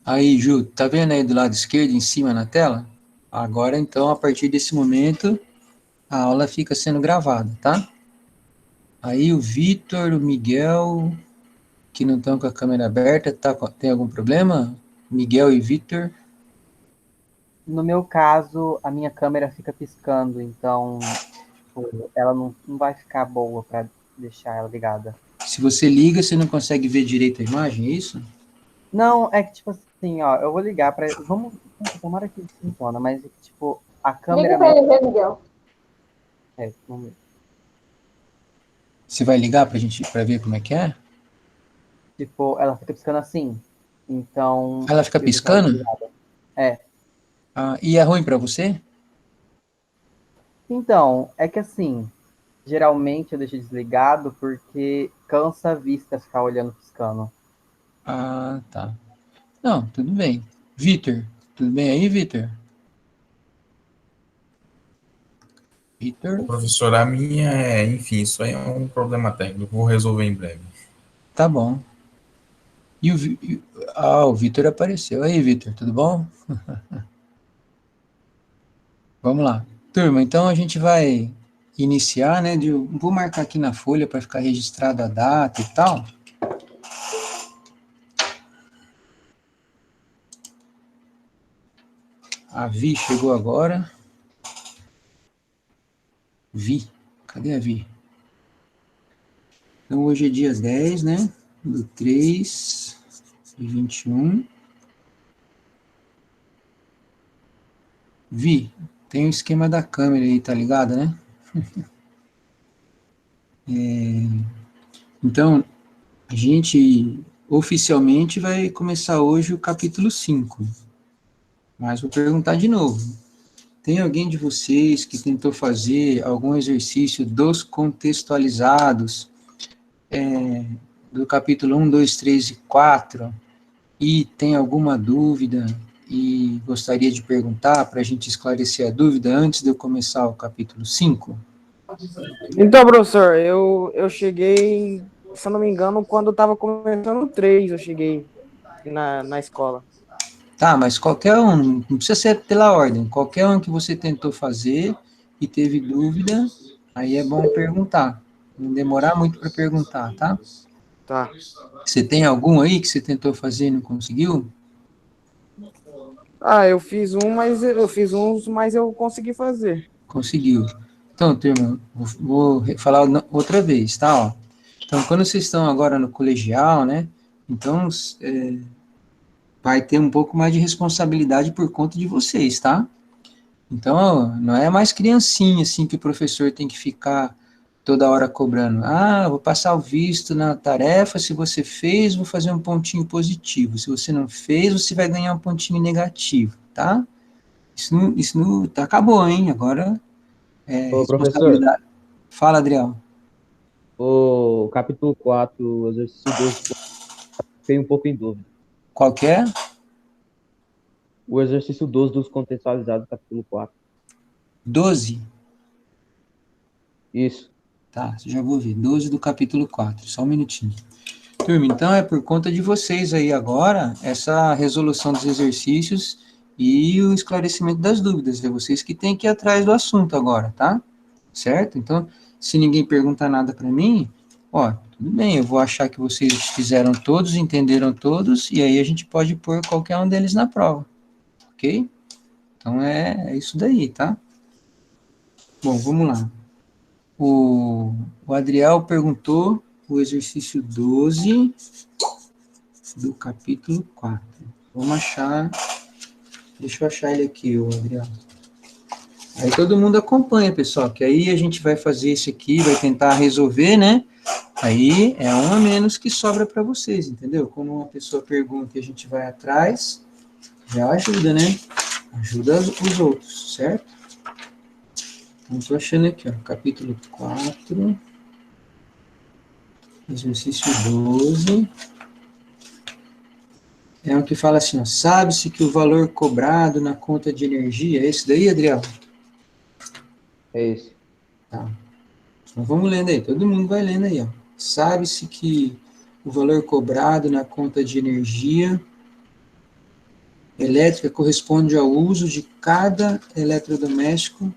Aí, Ju, tá vendo aí do lado esquerdo, em cima na tela? Agora, então, a partir desse momento, a aula fica sendo gravada, tá? Aí o Vitor, o Miguel, que não estão com a câmera aberta, tem algum problema? Miguel e Vitor? No meu caso, a minha câmera fica piscando, então tipo, ela não vai ficar boa para deixar ela ligada. Se você liga, você não consegue ver direito a imagem, é isso? Não, é que tipo assim, ó, eu vou ligar para. Vamos. Tomara que funcione, mas tipo, a Liga câmera pra minha. ele ver, Miguel. Vamos ver. Você vai ligar pra gente, pra ver como é que é? Tipo, ela fica piscando assim. Então, Ela eu fica preciso deixar ela piscando? desligada. É. Ah, e é ruim pra você? Então, é que assim, geralmente eu deixo desligado porque cansa a vista ficar olhando piscando. Ah, tá. Não, tudo bem. Vitor, tudo bem aí, Vitor? Ô, Vitor? professor, a minha enfim, isso aí é um problema técnico, vou resolver em breve. Tá bom. E o Vitor apareceu. Aí, Vitor, tudo bom? Vamos lá. Turma, então a gente vai iniciar, né? Vou marcar aqui na folha para ficar registrada a data e tal. A Vi chegou agora. Vi. Cadê a Vi? Então hoje é dia 10, né? Do 3 de 21. Vi, tem o esquema da câmera aí, tá ligado, né? Então, a gente oficialmente vai começar hoje o capítulo 5. Mas vou perguntar de novo. Tem alguém de vocês que tentou fazer algum exercício dos contextualizados do capítulo 1, 2, 3 e 4 e tem alguma dúvida e gostaria de perguntar para a gente esclarecer a dúvida antes de eu começar o capítulo 5? Então, professor, eu cheguei, se eu não me engano, quando estava começando o 3, eu cheguei na escola. Tá, mas qualquer um, não precisa ser pela ordem, qualquer um que você tentou fazer e teve dúvida, aí é bom perguntar. Não demorar muito para perguntar, tá? Tá. Você tem algum aí que você tentou fazer e não conseguiu? Ah, eu fiz uns, mas eu consegui fazer. Conseguiu. Então, turma, vou falar outra vez, tá? Ó. Então, quando vocês estão agora no colegial, né? Então, vai ter um pouco mais de responsabilidade por conta de vocês, tá? Então, não é mais criancinha, assim, que o professor tem que ficar toda hora cobrando. Ah, vou passar o visto na tarefa, se você fez, vou fazer um pontinho positivo. Se você não fez, você vai ganhar um pontinho negativo, tá? Tá, acabou, hein? Agora é Ô, professor, responsabilidade. Fala, Adriel. o capítulo 4, o exercício 12, fiquei um pouco em dúvida. Qual que é? O exercício 12 dos contextualizados, capítulo 4. 12. Isso. Tá, já vou ver. 12 do capítulo 4. Só um minutinho. Turma, então é por conta de vocês aí agora, essa resolução dos exercícios e o esclarecimento das dúvidas. É vocês que têm que ir atrás do assunto agora, tá? Certo? Então, se ninguém perguntar nada para mim, ó, tudo bem, eu vou achar que vocês fizeram todos, entenderam todos, e aí a gente pode pôr qualquer um deles na prova, ok? Então é isso daí, tá? Bom, vamos lá. O Adriel perguntou o exercício 12 do capítulo 4. Vamos achar. Deixa eu achar ele aqui, o Adriel. Aí todo mundo acompanha, pessoal, que aí a gente vai fazer isso aqui, vai tentar resolver, né? Aí é um a menos que sobra para vocês, entendeu? Quando uma pessoa pergunta e a gente vai atrás, já ajuda, né? Ajuda os outros, certo? Então, estou achando aqui, ó, capítulo 4, exercício 12. É o que fala assim, ó, sabe-se que o valor cobrado na conta de energia, é esse daí, Adriel? É esse. Tá. Então vamos lendo aí, todo mundo vai lendo aí, ó. Sabe-se que o valor cobrado na conta de energia elétrica corresponde ao uso de cada eletrodoméstico,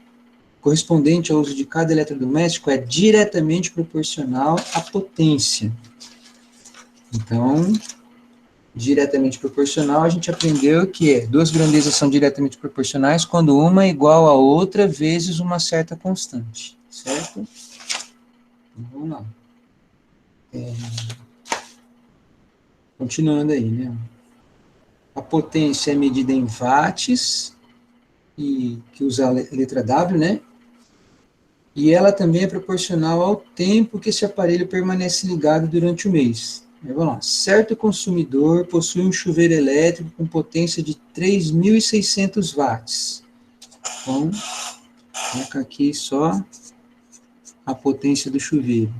correspondente ao uso de cada eletrodoméstico é diretamente proporcional à potência. Então, diretamente proporcional, a gente aprendeu que duas grandezas são diretamente proporcionais quando uma é igual a outra vezes uma certa constante, certo? Então, vamos lá. Continuando aí, né? A potência é medida em watts, e que usa a letra W, né? E ela também é proporcional ao tempo que esse aparelho permanece ligado durante o mês. Vamos lá. Certo consumidor possui um chuveiro elétrico com potência de 3.600 watts. Então, vou colocar aqui só a potência do chuveiro.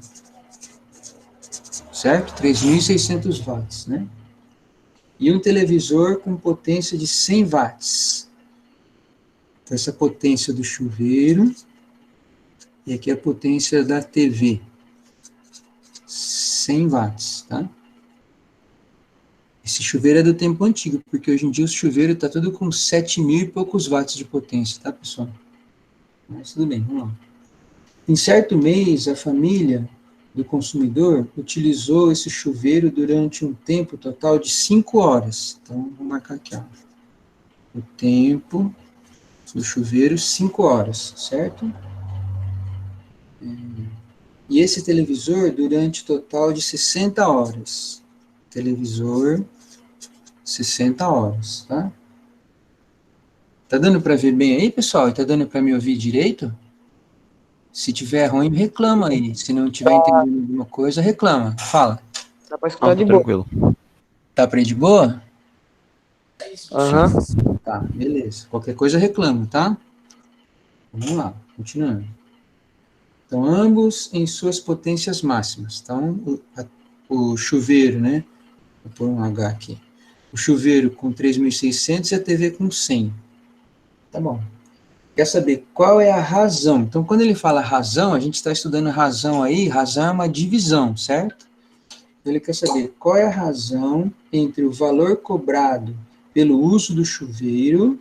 Certo? 3.600 watts, né? E um televisor com potência de 100 watts. Então, essa potência do chuveiro, e aqui a potência da TV. 100 watts, tá? Esse chuveiro é do tempo antigo, porque hoje em dia o chuveiro está tudo com 7.000 e poucos watts de potência, tá, pessoal? Mas tudo bem, vamos lá. Em certo mês, a família do consumidor utilizou esse chuveiro durante um tempo total de 5 horas. Então, vou marcar aqui, ó. O tempo do chuveiro, 5 horas, certo? E esse televisor durante total de 60 horas. Televisor, 60 horas, tá? Tá dando para ver bem aí, pessoal? Tá dando para me ouvir direito? Se tiver ruim, reclama aí. Se não tiver entendendo alguma coisa, reclama. Fala. Dá pra escutar de boa. Tranquilo. Tá para ir de boa? Aham. Tá, beleza. Qualquer coisa reclama, tá? Vamos lá, continuando. Então, ambos em suas potências máximas. Então, o chuveiro, né? Vou pôr um H aqui. O chuveiro com 3.600 e a TV com 100. Tá bom. Quer saber qual é a razão? Então, quando ele fala razão, a gente está estudando razão aí, razão é uma divisão, certo? Ele quer saber qual é a razão entre o valor cobrado pelo uso do chuveiro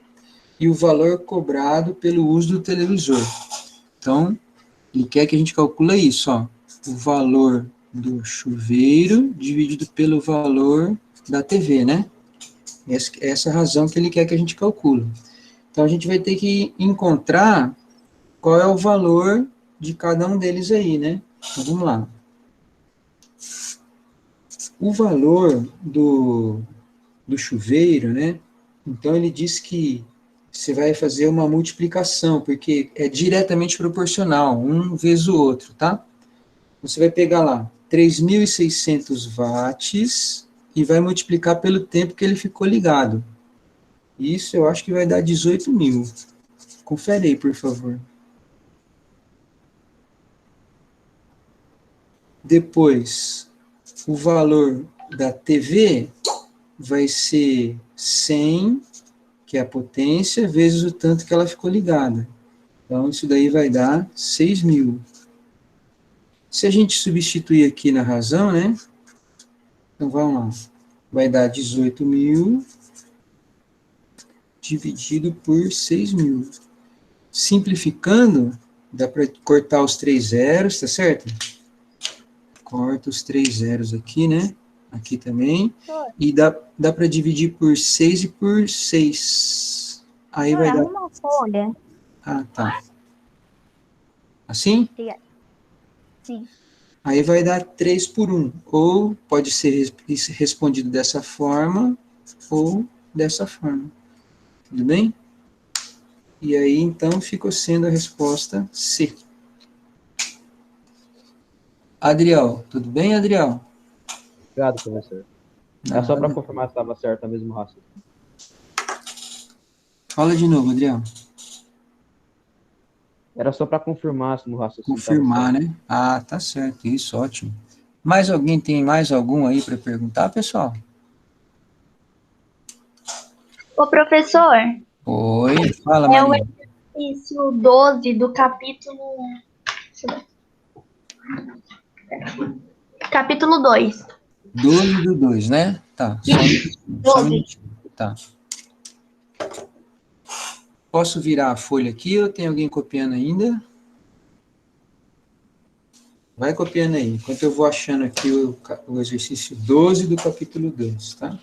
e o valor cobrado pelo uso do televisor. Então, ele quer que a gente calcule isso, ó. O valor do chuveiro dividido pelo valor da TV, né? Essa é a razão que ele quer que a gente calcule. Então, a gente vai ter que encontrar qual é o valor de cada um deles aí, né? Então, vamos lá. O valor do chuveiro, né? Então, ele diz que você vai fazer uma multiplicação, porque é diretamente proporcional, um vezes o outro, tá? Você vai pegar lá 3.600 watts e vai multiplicar pelo tempo que ele ficou ligado. Isso eu acho que vai dar 18.000. Confere aí, por favor. Depois, o valor da TV vai ser 100, que é a potência, vezes o tanto que ela ficou ligada. Então, isso daí vai dar 6.000. Se a gente substituir aqui na razão, né? Então, vamos lá. Vai dar 18.000 dividido por 6.000. Simplificando, dá para cortar os 3 zeros, tá certo? Corta os 3 zeros aqui, né? Aqui também. E dá para dividir por 6 e por 6. Aí vai dar... Arruma uma folha. Ah, tá. Assim? Sim. Aí vai dar 3 por 1. Ou pode ser respondido dessa forma, ou dessa forma. Tudo bem? E aí, então, ficou sendo a resposta C. Adriel, tudo bem, Adriel? Obrigado, professor. É só para confirmar se estava certo a mesmo raciocínio. Fala de novo, Adriel. Era só para confirmar se no raciocínio Confirmar, estava certo. né? Ah, tá certo, isso, ótimo. Mais alguém tem mais algum aí para perguntar, pessoal? Ô, professor, Oi, fala, é o Maria. exercício 12 do capítulo... Capítulo 2. 12 do 2, né? Tá, só um minutinho. Tá. Posso virar a folha aqui ou tem alguém copiando ainda? Vai copiando aí, enquanto eu vou achando aqui o exercício 12 do capítulo 2, tá?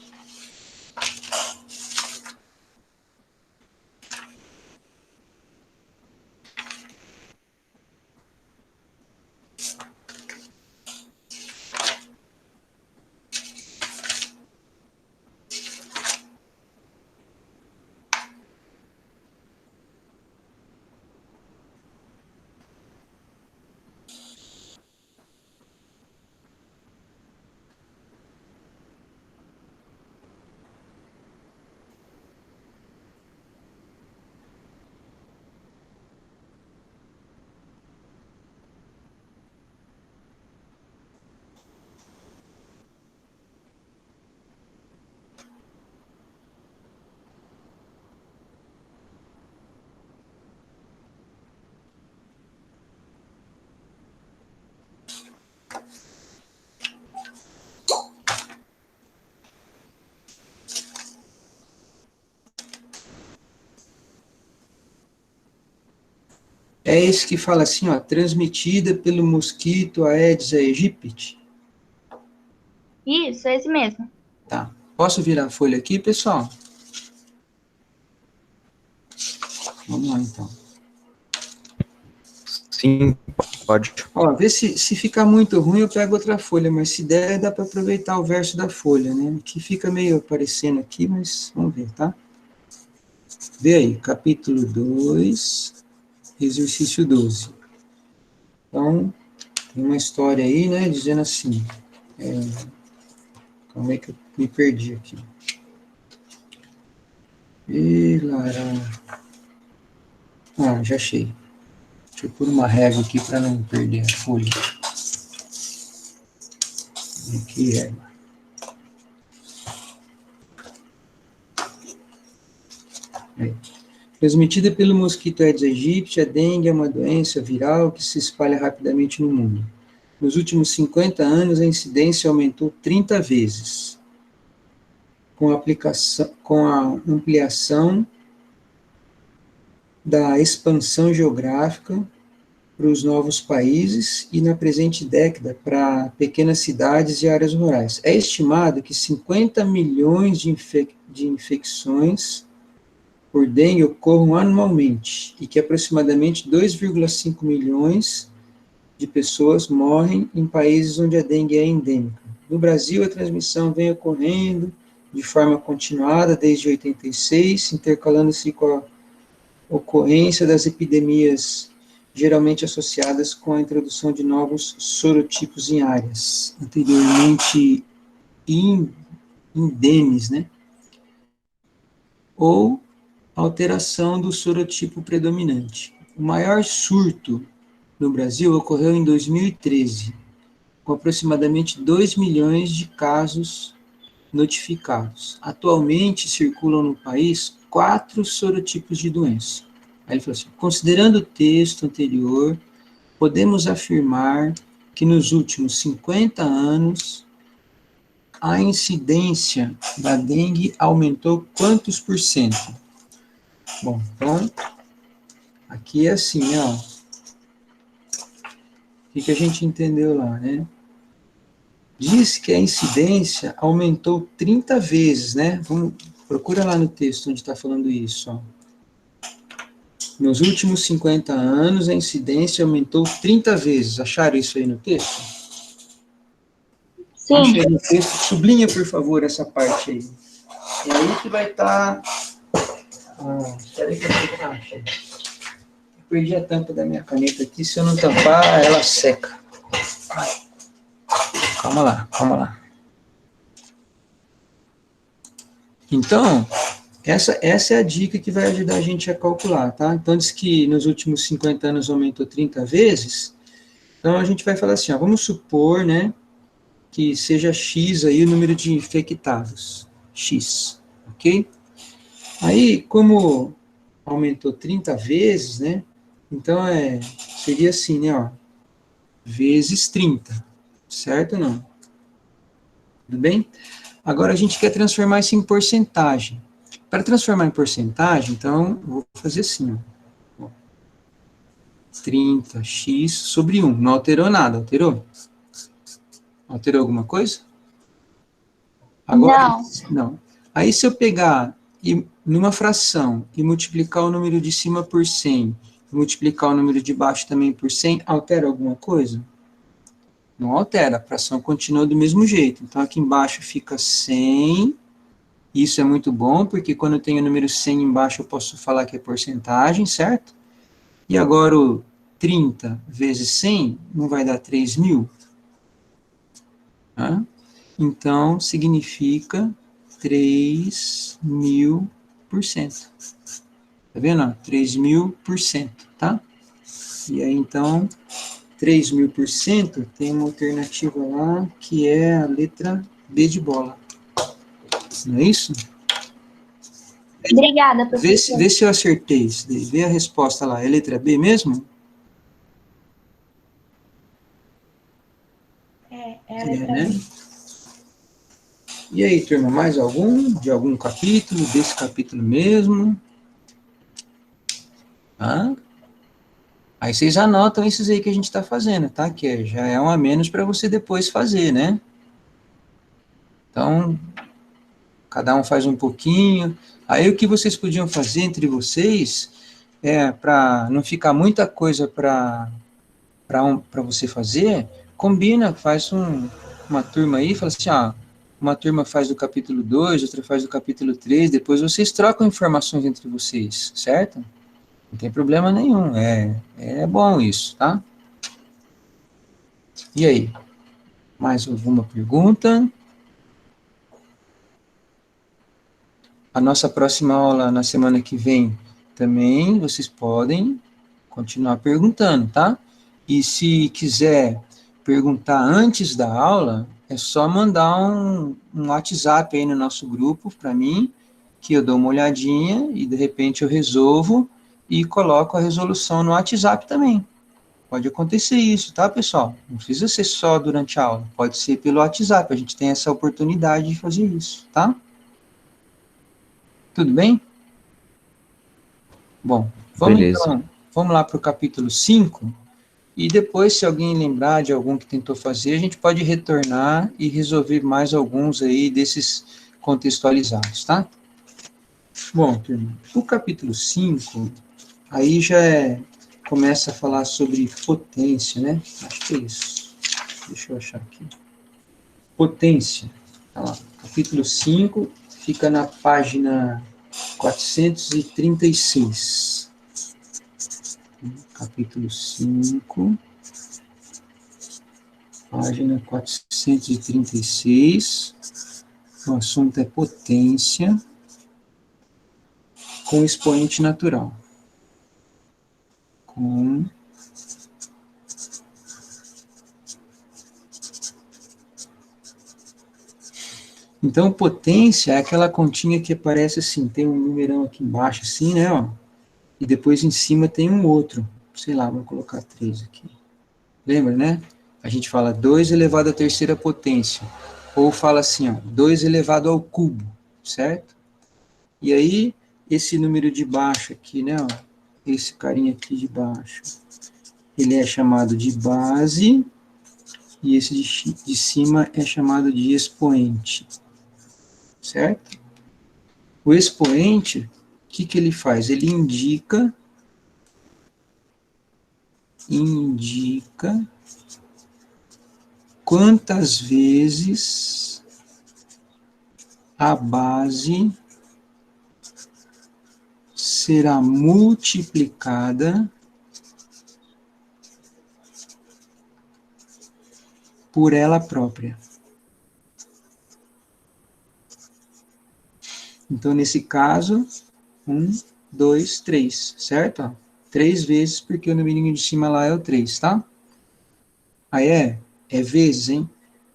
É esse que fala assim, ó, transmitida pelo mosquito Aedes aegypti. Isso, esse mesmo. Tá. Posso virar a folha aqui, pessoal? Vamos lá, então. Sim, pode. Ó, vê se ficar muito ruim, eu pego outra folha, mas se der, dá para aproveitar o verso da folha, né? Que fica meio aparecendo aqui, mas vamos ver, tá? Vê aí, capítulo 2, exercício 12. Então, tem uma história aí, né, dizendo assim, como é que eu me perdi aqui? E já achei. Deixa eu pôr uma régua aqui para não perder a folha. Aqui, régua. Transmitida pelo mosquito Aedes aegypti, a dengue é uma doença viral que se espalha rapidamente no mundo. Nos últimos 50 anos, a incidência aumentou 30 vezes, com a ampliação da expansão geográfica para os novos países e, na presente década, para pequenas cidades e áreas rurais. É estimado que 50 milhões de infecções por dengue ocorram anualmente e que aproximadamente 2,5 milhões de pessoas morrem em países onde a dengue é endêmica. No Brasil, a transmissão vem ocorrendo de forma continuada desde 86, intercalando-se com a ocorrência das epidemias geralmente associadas com a introdução de novos sorotipos em áreas anteriormente indenes, né? Ou alteração do sorotipo predominante. O maior surto no Brasil ocorreu em 2013, com aproximadamente 2 milhões de casos notificados. Atualmente circulam no país 4 sorotipos de doença. Aí ele falou assim, considerando o texto anterior, podemos afirmar que nos últimos 50 anos a incidência da dengue aumentou quantos por cento? Bom, então, aqui é assim, ó. O que a gente entendeu lá, né? Diz que a incidência aumentou 30 vezes, né? Procura lá no texto onde está falando isso, ó. Nos últimos 50 anos, a incidência aumentou 30 vezes. Acharam isso aí no texto? Sim. Acha aí no texto. Sublinha, por favor, essa parte aí. É aí que vai estar... espera aí que eu achei. Perdi a tampa da minha caneta aqui. Se eu não tampar, ela seca. Calma lá. Então... Essa é a dica que vai ajudar a gente a calcular, tá? Então, diz que nos últimos 50 anos aumentou 30 vezes. Então, a gente vai falar assim, ó, vamos supor, né, que seja X aí o número de infectados. X, ok? Aí, como aumentou 30 vezes, né, então seria assim, né, ó, vezes 30, certo ou não? Tudo bem? Agora, a gente quer transformar isso em porcentagem. Para transformar em porcentagem, então, eu vou fazer assim, ó. 30x sobre 1. Não alterou nada, alterou? Alterou alguma coisa? Agora, não. Aí, se eu pegar e, numa fração e multiplicar o número de cima por 100, e multiplicar o número de baixo também por 100, altera alguma coisa? Não altera, a fração continua do mesmo jeito. Então, aqui embaixo fica 100. Isso é muito bom, porque quando eu tenho o número 100 embaixo, eu posso falar que é porcentagem, certo? E agora, o 30 vezes 100 não vai dar 3.000? Tá? Então, significa 3.000%. Tá vendo? 3.000%, tá? E aí, então, 3.000% tem uma alternativa lá, que é a letra B de bola. Não é isso? Obrigada, professor. Vê se eu acertei isso daí. Vê a resposta lá. É letra B mesmo? É a letra né? B. E aí, turma, mais algum? De algum capítulo? Desse capítulo mesmo? Hã? Aí vocês anotam esses aí que a gente está fazendo, tá? Que já é um a menos para você depois fazer, né? Então, cada um faz um pouquinho. Aí o que vocês podiam fazer entre vocês para não ficar muita coisa para você fazer, combina, faz uma turma aí, fala assim, uma turma faz do capítulo 2, outra faz do capítulo 3, depois vocês trocam informações entre vocês, certo? Não tem problema nenhum, é bom isso, tá? E aí? Mais alguma pergunta? A nossa próxima aula, na semana que vem, também vocês podem continuar perguntando, tá? E se quiser perguntar antes da aula, é só mandar um WhatsApp aí no nosso grupo para mim, que eu dou uma olhadinha e de repente eu resolvo e coloco a resolução no WhatsApp também. Pode acontecer isso, tá, pessoal? Não precisa ser só durante a aula, pode ser pelo WhatsApp, a gente tem essa oportunidade de fazer isso, tá? Tudo bem? Bom, Beleza. Vamos lá para o capítulo 5, e depois, se alguém lembrar de algum que tentou fazer, a gente pode retornar e resolver mais alguns aí desses contextualizados, tá? Bom, turma, o capítulo 5, aí começa a falar sobre potência, né? Acho que é isso. Deixa eu achar aqui. Potência. Tá lá. Capítulo 5, fica na página 436. Capítulo 5, página 436. O assunto é potência com expoente natural. Então, potência é aquela continha que aparece assim, tem um numerão aqui embaixo, assim, né, ó, e depois em cima tem um outro, sei lá, vamos colocar 3 aqui. Lembra, né? A gente fala 2 elevado à terceira potência, ou fala assim, ó, 2 elevado ao cubo, certo? E aí, esse número de baixo aqui, né, ó, esse carinha aqui de baixo, ele é chamado de base, e esse de cima é chamado de expoente. Certo? O expoente, o que ele faz? Ele indica quantas vezes a base será multiplicada por ela própria. Então, nesse caso, 1, 2, 3, certo? 3 vezes, porque o numerinho de cima lá é o 3, tá? Aí é vezes, hein?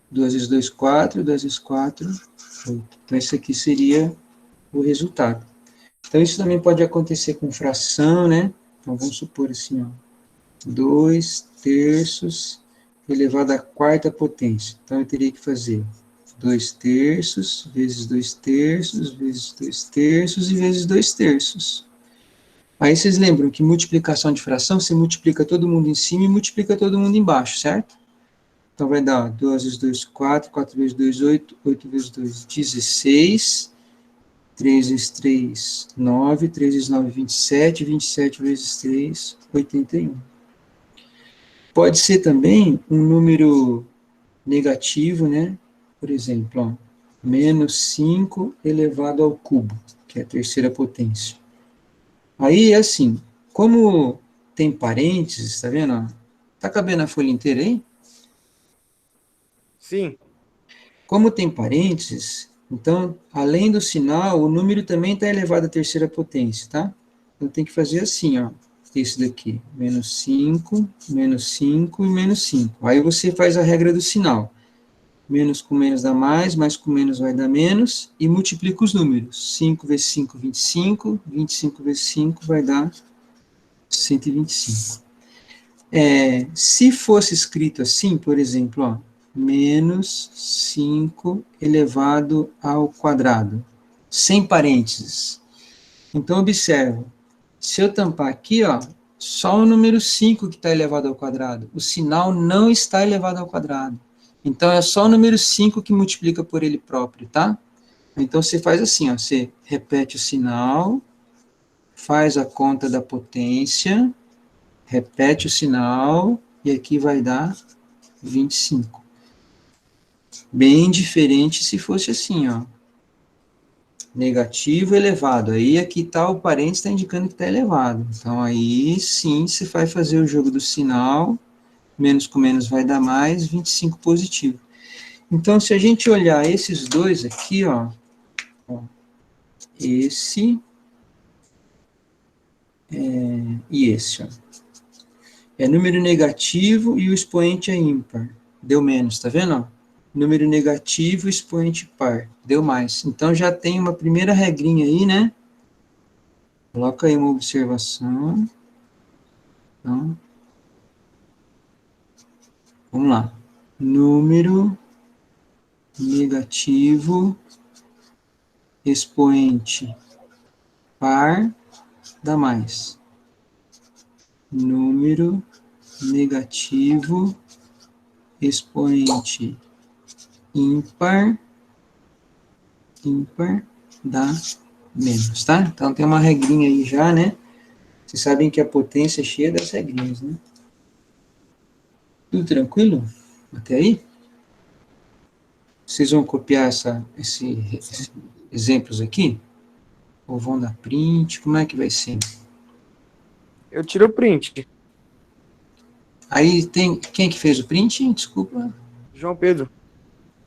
2 vezes 2, 4, 2 vezes 4, 8. Então, esse aqui seria o resultado. Então, isso também pode acontecer com fração, né? Então, vamos supor assim, ó, 2 terços elevado à quarta potência. Então, eu teria que fazer 2 terços, vezes 2 terços, vezes 2 terços e vezes 2 terços. Aí vocês lembram que multiplicação de fração, você multiplica todo mundo em cima e multiplica todo mundo embaixo, certo? Então vai dar 2 vezes 2, 4, 4 vezes 2, 8, 8 vezes 2, 16, 3 vezes 3, 9, 3 vezes 9, 27, 27 vezes 3, 81. Pode ser também um número negativo, né? Por exemplo, ó, menos 5 elevado ao cubo, que é a terceira potência. Aí, assim, como tem parênteses, tá vendo? Ó? Tá cabendo a folha inteira aí? Sim. Como tem parênteses, então, além do sinal, o número também está elevado à terceira potência, tá? Então, tem que fazer assim, ó. Esse daqui, menos 5 e menos 5. Aí você faz a regra do sinal. Menos com menos dá mais com menos vai dar menos, e multiplica os números. 5 vezes 5, 25, 25 vezes 5 vai dar 125. Se fosse escrito assim, por exemplo, ó, menos 5 elevado ao quadrado, sem parênteses. Então, observa, se eu tampar aqui, ó, só o número 5 que está elevado ao quadrado, o sinal não está elevado ao quadrado. Então, é só o número 5 que multiplica por ele próprio, tá? Então, você faz assim, ó, você repete o sinal, faz a conta da potência, repete o sinal, e aqui vai dar 25. Bem diferente se fosse assim, ó. Negativo elevado. Aí aqui tá o parênteses, está indicando que está elevado. Então, aí sim, você vai fazer o jogo do sinal, menos com menos vai dar mais, 25 positivo. Então, se a gente olhar esses dois aqui, ó esse e esse, ó. É número negativo e o expoente é ímpar. Deu menos, tá vendo? Ó? Número negativo, expoente par. Deu mais. Então, já tem uma primeira regrinha aí, né? Coloca aí uma observação. Então, vamos lá. Número negativo, expoente par, dá mais. Número negativo, expoente ímpar, dá menos, tá? Então, tem uma regrinha aí já, né? Vocês sabem que a potência é cheia das regrinhas, né? Tudo tranquilo? Até aí? Vocês vão copiar esses exemplos aqui? Ou vão dar print? Como é que vai ser? Eu tiro o print. Aí tem... Quem que fez o print? Desculpa. João Pedro.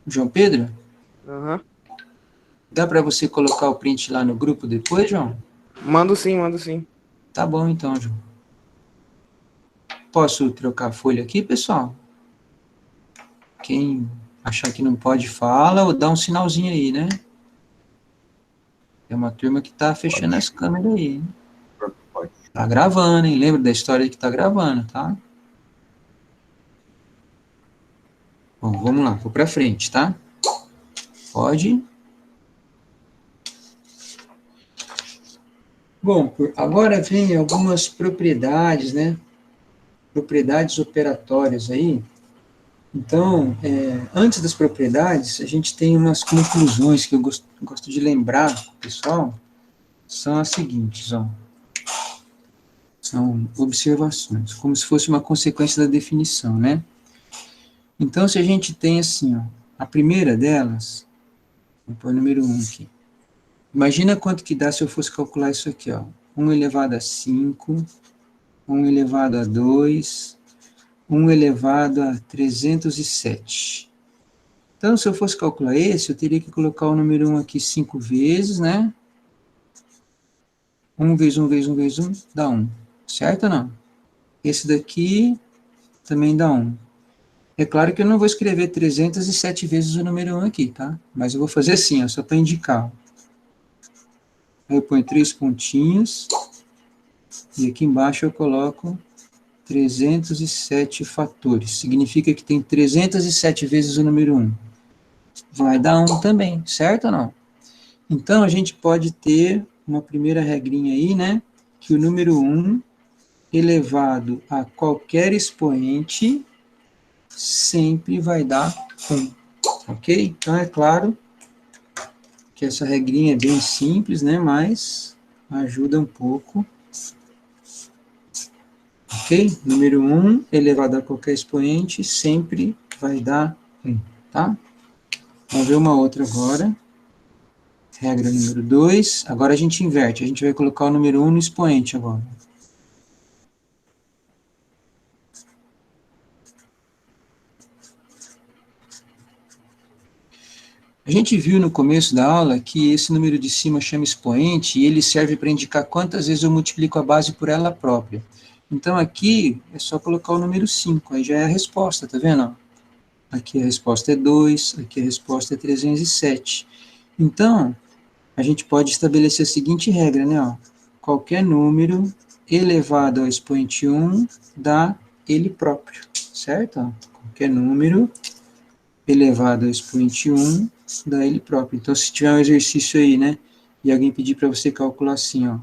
João Pedro? Aham. Dá para você colocar o print lá no grupo depois, João? Mando sim, mando sim. Tá bom, então, João. Posso trocar a folha aqui, pessoal? Quem achar que não pode, fala ou dá um sinalzinho aí, né? Tem uma turma que tá fechando as câmeras aí, hein? Pode. Tá gravando, hein? Lembra da história que tá gravando, tá? Bom, vamos lá, vou pra frente, tá? Pode. Bom, agora vem algumas propriedades, né? Propriedades operatórias aí. Então, antes das propriedades, a gente tem umas conclusões que eu gosto de lembrar, pessoal, são as seguintes, ó. São observações, como se fosse uma consequência da definição, né? Então, se a gente tem assim, ó, a primeira delas, vou pôr o número 1 aqui. Imagina quanto que dá se eu fosse calcular isso aqui, ó. 1 elevado a 5, 1 elevado a 2, 1 elevado a 307. Então, se eu fosse calcular esse, eu teria que colocar o número 1 aqui 5 vezes, né? 1 vezes 1 vezes 1 vezes 1 dá 1. Certo ou não? Esse daqui também dá 1. É claro que eu não vou escrever 307 vezes o número 1 aqui, tá? Mas eu vou fazer assim, ó, só para indicar. Aí eu ponho 3 pontinhos. E aqui embaixo eu coloco 307 fatores. Significa que tem 307 vezes o número 1. vai dar 1 também, certo ou não? Então, a gente pode ter uma primeira regrinha aí, né? Que o número 1 elevado a qualquer expoente sempre vai dar 1, ok? Então, é claro que essa regrinha é bem simples, né? Mas ajuda um pouco. Ok? Número 1 elevado a qualquer expoente sempre vai dar 1, tá? Vamos ver uma outra agora. Regra número 2. Agora a gente inverte. A gente vai colocar o número 1 no expoente agora. A gente viu no começo da aula que esse número de cima chama expoente e ele serve para indicar quantas vezes eu multiplico a base por ela própria. Então aqui é só colocar o número 5, aí já é a resposta, tá vendo? Aqui a resposta é 2, aqui a resposta é 307. Então, a gente pode estabelecer a seguinte regra, né? Ó, qualquer número elevado ao expoente 1 dá ele próprio, certo? Ó, qualquer número elevado ao expoente 1 dá ele próprio. Então, se tiver um exercício aí, né, e alguém pedir para você calcular assim, ó,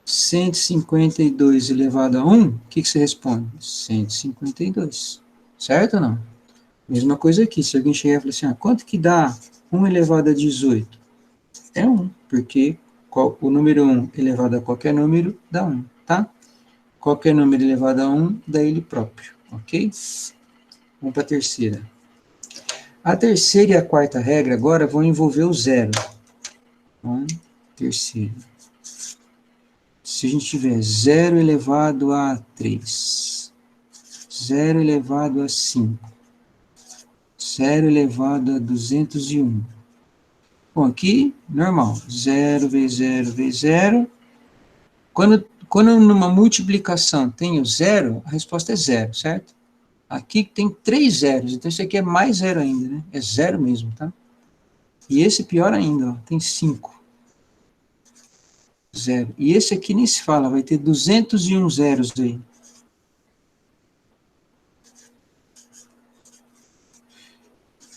152 elevado a 1, o que você responde? 152, certo ou não? Mesma coisa aqui, se alguém chegar e falar assim, ah, quanto que dá 1 elevado a 18? É 1, porque o número 1 elevado a qualquer número dá 1, tá? Qualquer número elevado a 1 dá ele próprio, ok? Vamos para a terceira. A terceira e a quarta regra agora vão envolver o zero. Então, terceira. Se a gente tiver 0 elevado a 3, 0 elevado a 5, 0 elevado a 201. Bom, aqui, normal. 0 vezes 0 vezes 0. Quando numa multiplicação tem o 0, a resposta é 0, certo? Aqui tem 3 zeros, então isso aqui é mais 0 ainda, né? É 0 mesmo, tá? E esse pior ainda, ó, tem 5. 0. E esse aqui nem se fala, vai ter 201 zeros aí.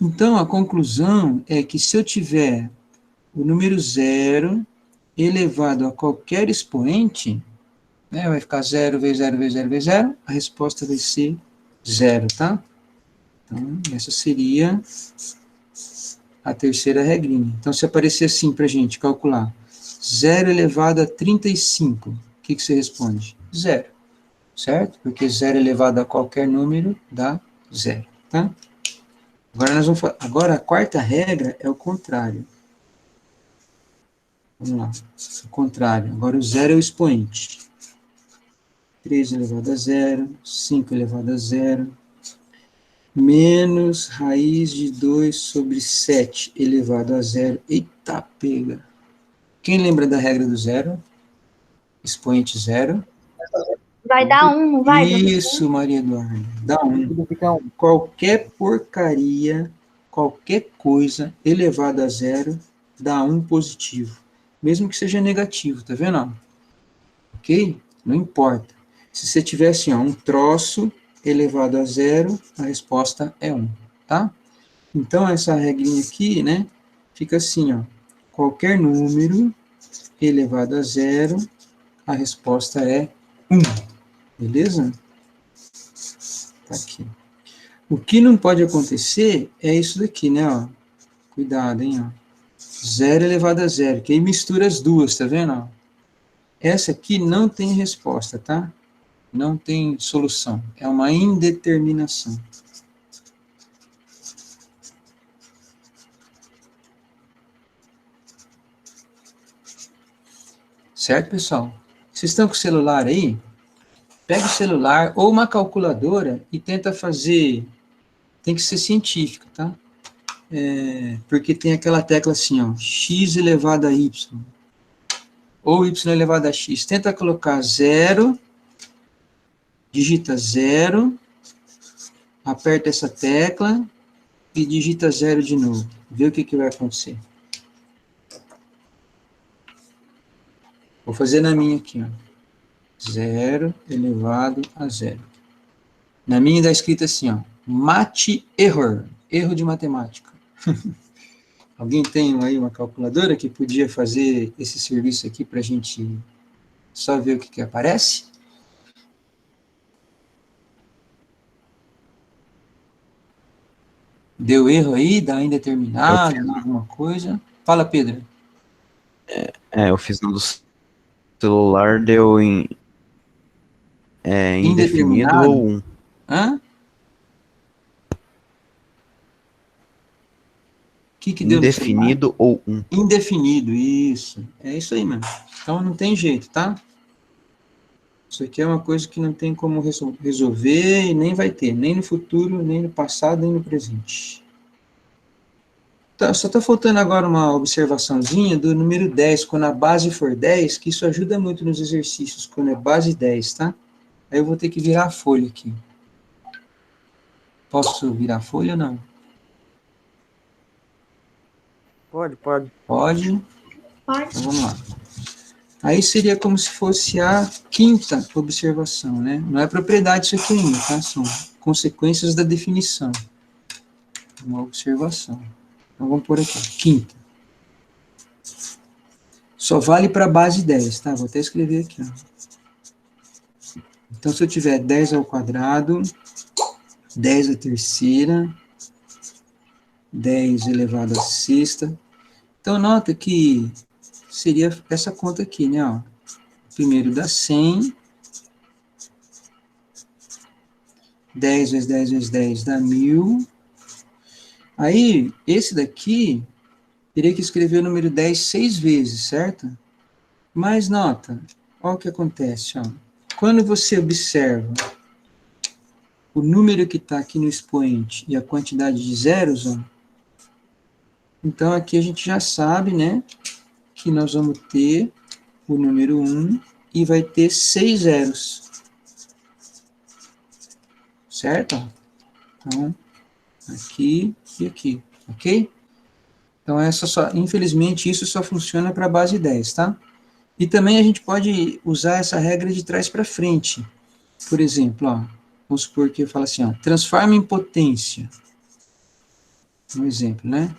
Então, a conclusão é que se eu tiver o número 0 elevado a qualquer expoente, né, vai ficar 0 vezes 0 vezes 0 vezes 0, a resposta vai ser 0, tá? Então, essa seria a terceira regrinha. Então, se aparecer assim para a gente calcular 0 elevado a 35, o que você responde? 0, certo? Porque 0 elevado a qualquer número dá 0, tá? Agora a quarta regra é o contrário. Vamos lá, o contrário. Agora o 0 é o expoente. 3 elevado a 0, 5 elevado a 0, menos raiz de 2 sobre 7 elevado a 0. Eita, pega. Quem lembra da regra do zero? Expoente 0. Vai dar 1, não vai? Isso, Maria Eduarda, dá 1. Tudo fica 1. Qualquer porcaria, qualquer coisa elevada a 0 dá 1 positivo. Mesmo que seja negativo, tá vendo? Ok? Não importa. Se você tiver assim, ó, um troço elevado a 0, a resposta é 1, tá? Então, essa regrinha aqui, né, fica assim, ó, qualquer número elevado a 0, a resposta é 1, beleza? Tá aqui. O que não pode acontecer é isso daqui, né, ó, cuidado, hein, ó, 0 elevado a 0, que aí mistura as duas, tá vendo, ó? Essa aqui não tem resposta, tá? Não tem solução. É uma indeterminação. Certo, pessoal? Vocês estão com o celular aí? Pega o celular ou uma calculadora e tenta fazer. Tem que ser científico, tá? Porque tem aquela tecla assim, ó, x elevado a y. Ou y elevado a x. Tenta colocar 0, digita 0, aperta essa tecla e digita 0 de novo. Vê o que vai acontecer. Vou fazer na minha aqui, ó. 0 elevado a 0. Na minha está escrito assim, ó, mate error, erro de matemática. Alguém tem aí uma calculadora que podia fazer esse serviço aqui para a gente só ver o que aparece? Deu erro aí? Dá indeterminado? Alguma coisa? Fala, Pedro. Eu fiz no do celular, deu em indefinido Indeterminado? ou 1. Hã? O que deu no celular? Indefinido ou 1. Indefinido, isso. É isso aí mesmo. Então não tem jeito, tá? Isso aqui é uma coisa que não tem como resolver e nem vai ter, nem no futuro, nem no passado, nem no presente. Tá, só está faltando agora uma observaçãozinha do número 10, quando a base for 10, que isso ajuda muito nos exercícios, quando é base 10, tá? Aí eu vou ter que virar a folha aqui. Posso virar a folha ou não? Pode. Pode? Pode. Então vamos lá. Aí seria como se fosse a quinta observação, né? Não é propriedade isso aqui ainda, tá? São consequências da definição. Uma observação. Então vamos por aqui, quinta. Só vale para a base 10, tá? Vou até escrever aqui, ó. Então se eu tiver 10 ao quadrado, 10 à terceira, 10 elevado à sexta. Então nota que seria essa conta aqui, né? Ó. Primeiro dá 100, 10 vezes 10 vezes 10 dá 1000. Aí, esse daqui, teria que escrever o número 10 6 vezes, certo? Mas nota, olha o que acontece, ó. Quando você observa o número que está aqui no expoente e a quantidade de zeros, ó, então aqui a gente já sabe, né, que nós vamos ter o número 1 e vai ter 6 zeros. Certo? Então, aqui e aqui, ok? Então, infelizmente, isso só funciona para a base 10, tá? E também a gente pode usar essa regra de trás para frente. Por exemplo, ó, vamos supor que eu falo assim, ó, transforma em potência. Um exemplo, né?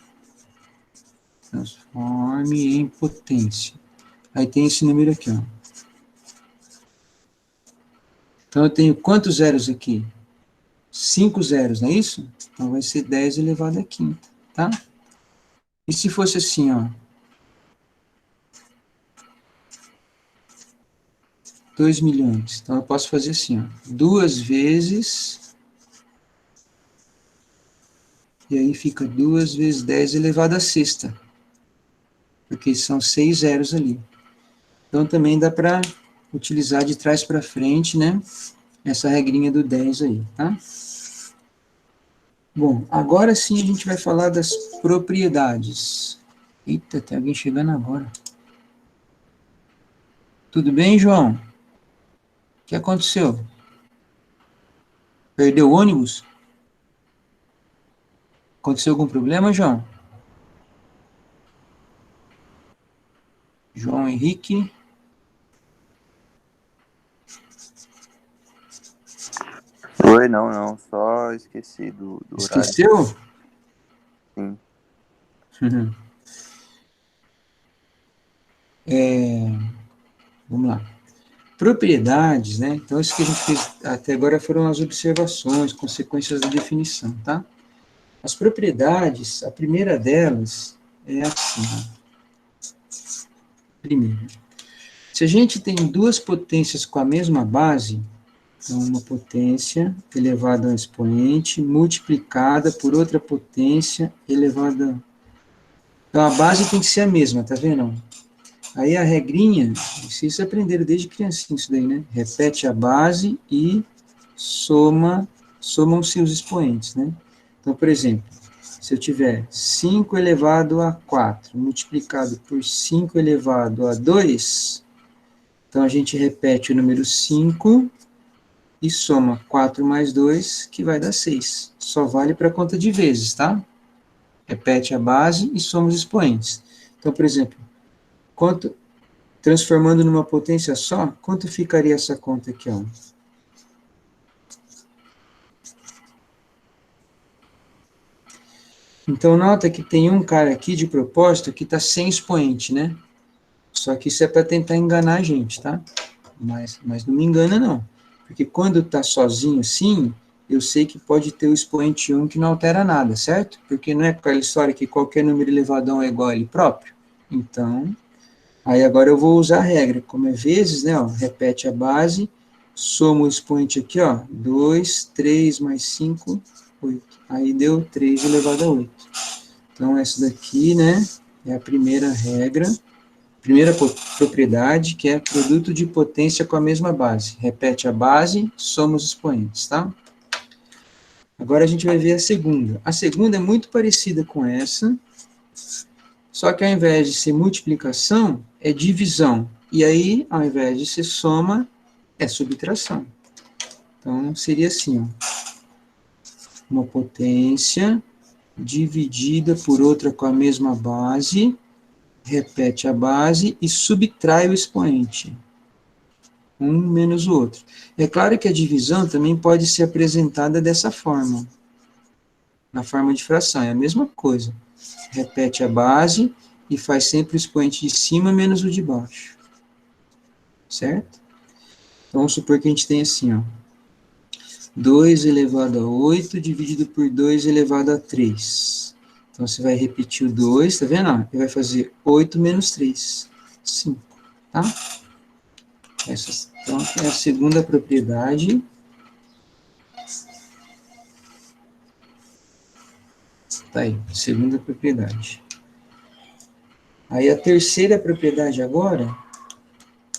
Transforme em potência. Aí tem esse número aqui, ó. Então, eu tenho quantos zeros aqui? 5 zeros, não é isso? Então, vai ser 10 elevado à quinta, tá? E se fosse assim, ó? 2 milhões. Então, eu posso fazer assim, ó. 2 vezes... E aí fica 2 vezes 10 elevado à sexta. Porque são 6 zeros ali. Então, também dá para utilizar de trás para frente, né? Essa regrinha do 10 aí, tá? Bom, agora sim a gente vai falar das propriedades. Eita, tem alguém chegando agora. Tudo bem, João? O que aconteceu? Perdeu o ônibus? Aconteceu algum problema, João? João Henrique? Oi, não, só esqueci do horário. Esqueceu? Sim. Vamos lá. Propriedades, né? Então, isso que a gente fez até agora foram as observações, consequências da definição, tá? As propriedades, a primeira delas é assim, ó. Primeiro, se a gente tem duas potências com a mesma base, então uma potência elevada a um expoente multiplicada por outra potência elevada... Então, a base tem que ser a mesma, tá vendo? Aí a regrinha, vocês aprenderam desde criancinha isso daí, né? Repete a base e somam-se os expoentes, né? Então, por exemplo, se eu tiver 5 elevado a 4 multiplicado por 5 elevado a 2, então a gente repete o número 5 e soma 4 mais 2, que vai dar 6. Só vale para conta de vezes, tá? Repete a base e soma os expoentes. Então, por exemplo, transformando numa potência só, quanto ficaria essa conta aqui, ó? Então, nota que tem um cara aqui, de propósito, que está sem expoente, né? Só que isso é para tentar enganar a gente, tá? Mas não me engana, não. Porque quando está sozinho assim, eu sei que pode ter o expoente 1 que não altera nada, certo? Porque não é aquela história que qualquer número elevado a 1 é igual a ele próprio. Então, aí agora eu vou usar a regra. Como é vezes, né? Ó, repete a base, soma o expoente aqui, ó. 2, 3 mais 5, 8. Aí deu 3 elevado a 8. Então, essa daqui, né, é a primeira regra, primeira propriedade, que é produto de potência com a mesma base. Repete a base, soma os expoentes, tá? Agora a gente vai ver a segunda. A segunda é muito parecida com essa, só que ao invés de ser multiplicação, é divisão. E aí, ao invés de ser soma, é subtração. Então, seria assim, ó. Uma potência dividida por outra com a mesma base, repete a base e subtrai o expoente. Um menos o outro. É claro que a divisão também pode ser apresentada dessa forma. Na forma de fração, é a mesma coisa. Repete a base e faz sempre o expoente de cima menos o de baixo. Certo? Então, vamos supor que a gente tem assim, ó. 2 elevado a 8 dividido por 2 elevado a 3. Então, você vai repetir o 2, tá vendo? E vai fazer 8 menos 3, 5, tá? Essa, então, é a segunda propriedade. Tá aí, segunda propriedade. Aí, a terceira propriedade agora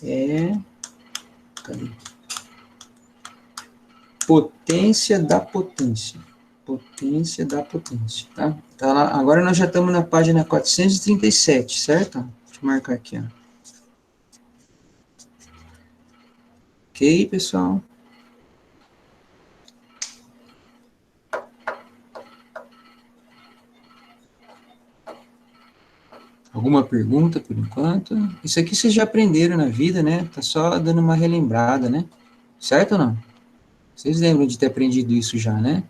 é... Cadê? Potência da potência. Potência da potência, tá? Tá lá, agora nós já estamos na página 437, certo? Deixa eu marcar aqui, ó. Ok, pessoal? Alguma pergunta por enquanto? Isso aqui vocês já aprenderam na vida, né? Tá só dando uma relembrada, né? Certo ou não? Vocês lembram de ter aprendido isso já, né?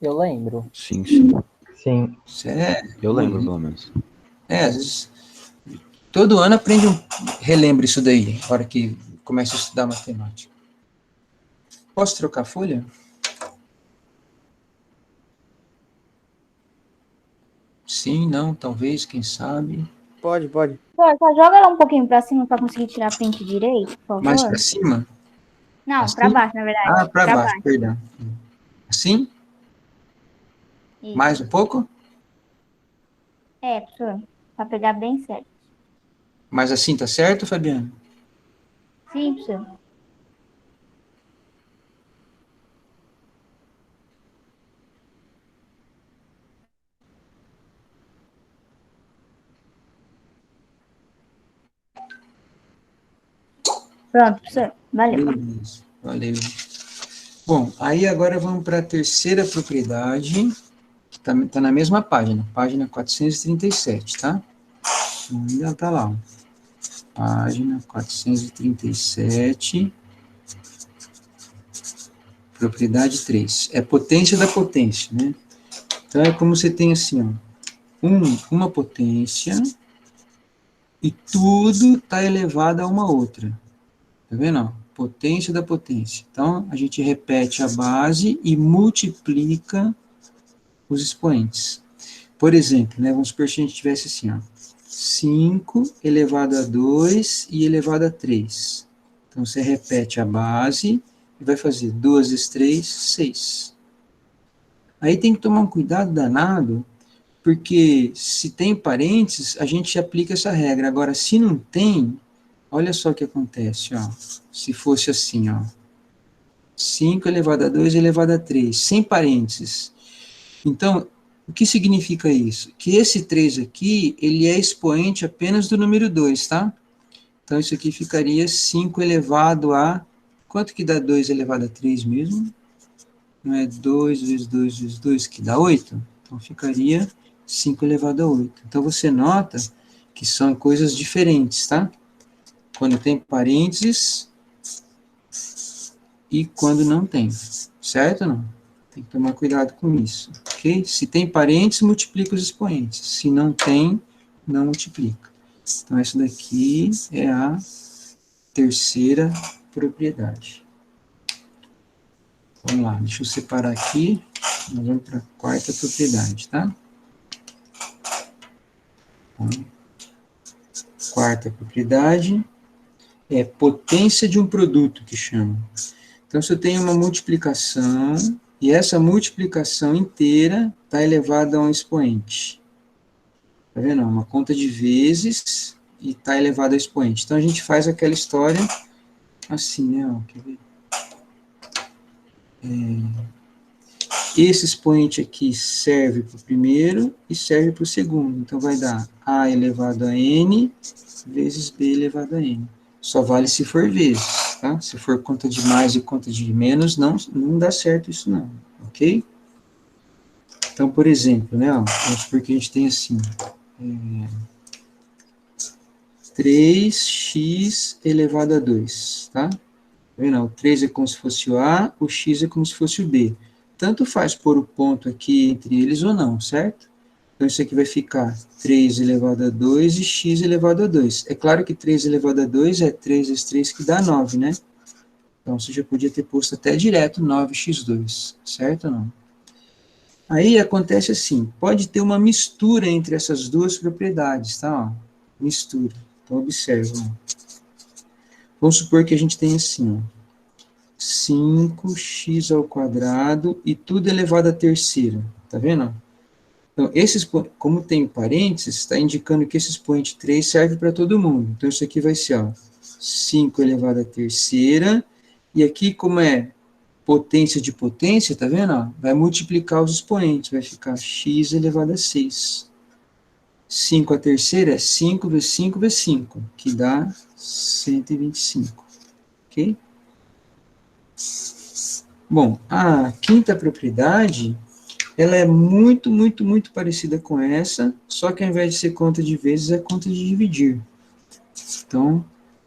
Eu lembro. Sim, sim. Sim. Sério? Eu lembro, pelo menos. É, às vezes... Todo ano aprende relembra isso daí, na hora que começa a estudar matemática. Posso trocar a folha? Sim, não, talvez, quem sabe. Pode, pode. Só joga ela um pouquinho pra cima pra conseguir tirar print direito, por favor. Mais para cima? Não, assim? pra baixo, na verdade. Ah, para baixo, perdão. Assim? Isso. Mais um pouco? É, professor. Pra pegar bem certo. Mas assim tá certo, Fabiano? Sim, professor. Pronto, professor. Valeu. Beleza, valeu. Bom, aí agora vamos para a terceira propriedade, que tá na mesma página 437, tá? Ainda tá lá, ó. Página 437, propriedade 3. É potência da potência, né? Então, é como você tem assim, ó, uma potência e tudo está elevado a uma outra. Tá vendo? Ó? Potência da potência. Então, a gente repete a base e multiplica os expoentes. Por exemplo, né, vamos supor que a gente tivesse assim, ó, 5 elevado a 2 e elevado a 3. Então, você repete a base e vai fazer 2 vezes 3, 6. Aí tem que tomar um cuidado danado, porque se tem parênteses, a gente aplica essa regra. Agora, se não tem, olha só o que acontece, ó. Se fosse assim, ó. 5 elevado a 2 elevado a 3, sem parênteses. Então, o que significa isso? Que esse 3 aqui, ele é expoente apenas do número 2, tá? Então, isso aqui ficaria 5 elevado a... Quanto que dá 2 elevado a 3 mesmo? Não é 2 vezes 2 vezes 2 que dá 8? Então, ficaria 5 elevado a 8. Então, você nota que são coisas diferentes, tá? Quando tem parênteses e quando não tem. Certo ou não? Tem que tomar cuidado com isso. ok? Se tem parênteses, multiplica os expoentes. Se não tem, não multiplica. Então, essa daqui é a terceira propriedade. Vamos lá, deixa eu separar aqui. Nós vamos para a quarta propriedade, tá? Então, quarta propriedade é potência de um produto, que chama. Então, se eu tenho uma multiplicação, e essa multiplicação inteira está elevada a um expoente. Tá vendo? Uma conta de vezes e está elevada a expoente. Então, a gente faz aquela história assim, né? Ó, quer ver? Esse expoente aqui serve para o primeiro e serve para o segundo. Então, vai dar A elevado a N vezes B elevado a N. Só vale se for vezes, tá? Se for conta de mais e conta de menos, não dá certo isso não, ok? Então, por exemplo, né, ó, vamos supor que a gente tem assim, 3x elevado a 2, tá? Tá vendo? O 3 é como se fosse o A, o x é como se fosse o B. Tanto faz pôr o ponto aqui entre eles ou não, certo? Então, isso aqui vai ficar 3 elevado a 2 e x elevado a 2. É claro que 3 elevado a 2 é 3 vezes 3 que dá 9, né? Então, você já podia ter posto até direto 9x2, certo ou não? Aí, acontece assim, pode ter uma mistura entre essas duas propriedades, tá? Ó, mistura. Então, observa. Ó. Vamos supor que a gente tem assim, ó, 5x ao quadrado e tudo elevado à terceira. Tá vendo? Então, como tem parênteses, está indicando que esse expoente 3 serve para todo mundo. Então, isso aqui vai ser, ó, 5 elevado à terceira, e aqui, como é potência de potência, tá vendo? Ó, vai multiplicar os expoentes, vai ficar x elevado a 6. 5 à terceira é 5 vezes 5 vezes 5, que dá 125, ok? Bom, a quinta propriedade, ela é muito, muito, muito parecida com essa, só que ao invés de ser conta de vezes, é conta de dividir. Então,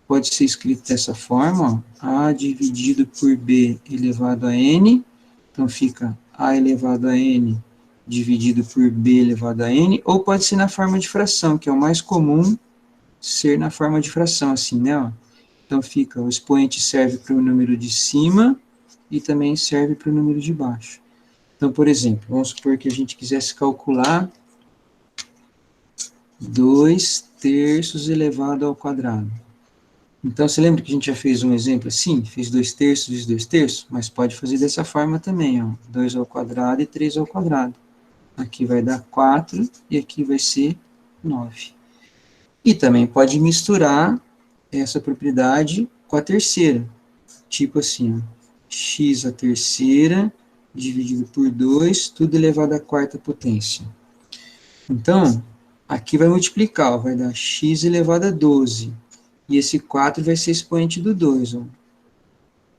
pode ser escrito dessa forma, ó, A dividido por B elevado a N, então fica A elevado a N dividido por B elevado a N, ou pode ser na forma de fração, que é o mais comum ser na forma de fração, assim, né? Ó. Então, fica, o expoente serve para o número de cima e também serve para o número de baixo. Então, por exemplo, vamos supor que a gente quisesse calcular 2/3 elevado ao quadrado. Então, você lembra que a gente já fez um exemplo assim? Fez 2/3 vezes 2/3? Mas pode fazer dessa forma também, ó. 2 ao quadrado e 3 ao quadrado. Aqui vai dar 4 e aqui vai ser 9. E também pode misturar essa propriedade com a terceira. Tipo assim, ó, x à terceira dividido por 2, tudo elevado à quarta potência. Então, aqui vai multiplicar, ó, vai dar x elevado a 12. E esse 4 vai ser expoente do 2. Ó.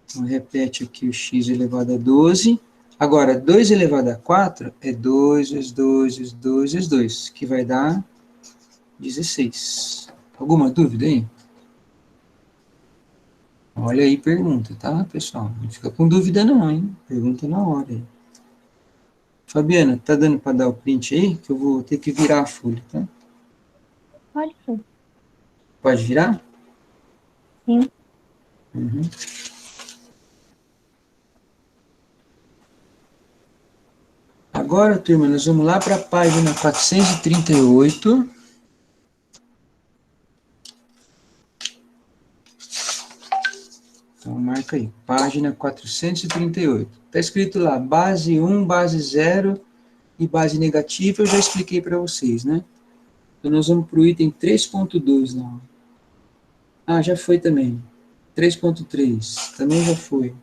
Então, repete aqui o x elevado a 12. Agora, 2 elevado a 4 é 2 vezes 2 vezes 2 vezes 2, que vai dar 16. Alguma dúvida aí? Olha aí, pergunta, tá, pessoal? Não fica com dúvida não, hein? Pergunta na hora aí. Fabiana, tá dando para dar o print aí? Que eu vou ter que virar a folha, tá? Pode ser. Pode virar? Sim. Uhum. Agora, turma, nós vamos lá para a página 438. Então, marca aí, página 438. Está escrito lá, base 1, base 0 e base negativa, eu já expliquei para vocês, né? Então, nós vamos para o item 3.2 lá. Ah, já foi também. 3.3, também já foi.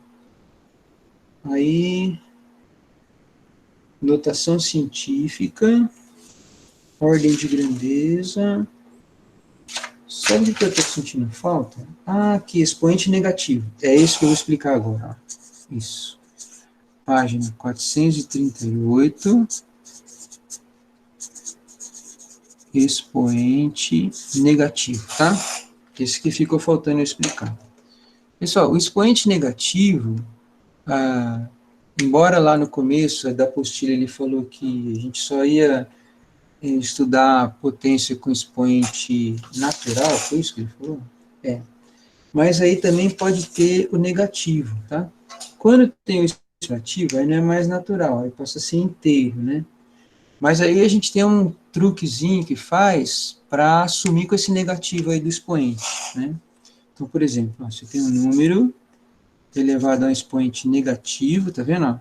Aí, notação científica, ordem de grandeza. Sabe o que eu estou sentindo falta? Ah, aqui, expoente negativo. É isso que eu vou explicar agora. Ó. Isso. Página 438. Expoente negativo, tá? Esse que ficou faltando eu explicar. Pessoal, o expoente negativo, embora lá no começo da apostila ele falou que a gente só ia estudar potência com expoente natural, foi isso que ele falou? É. Mas aí também pode ter o negativo, tá? Quando tem o expoente negativo, aí não é mais natural, aí passa a ser inteiro, né? Mas aí a gente tem um truquezinho que faz para assumir com esse negativo aí do expoente, né? Então, por exemplo, ó, você tem um número elevado a um expoente negativo, tá vendo? Ó?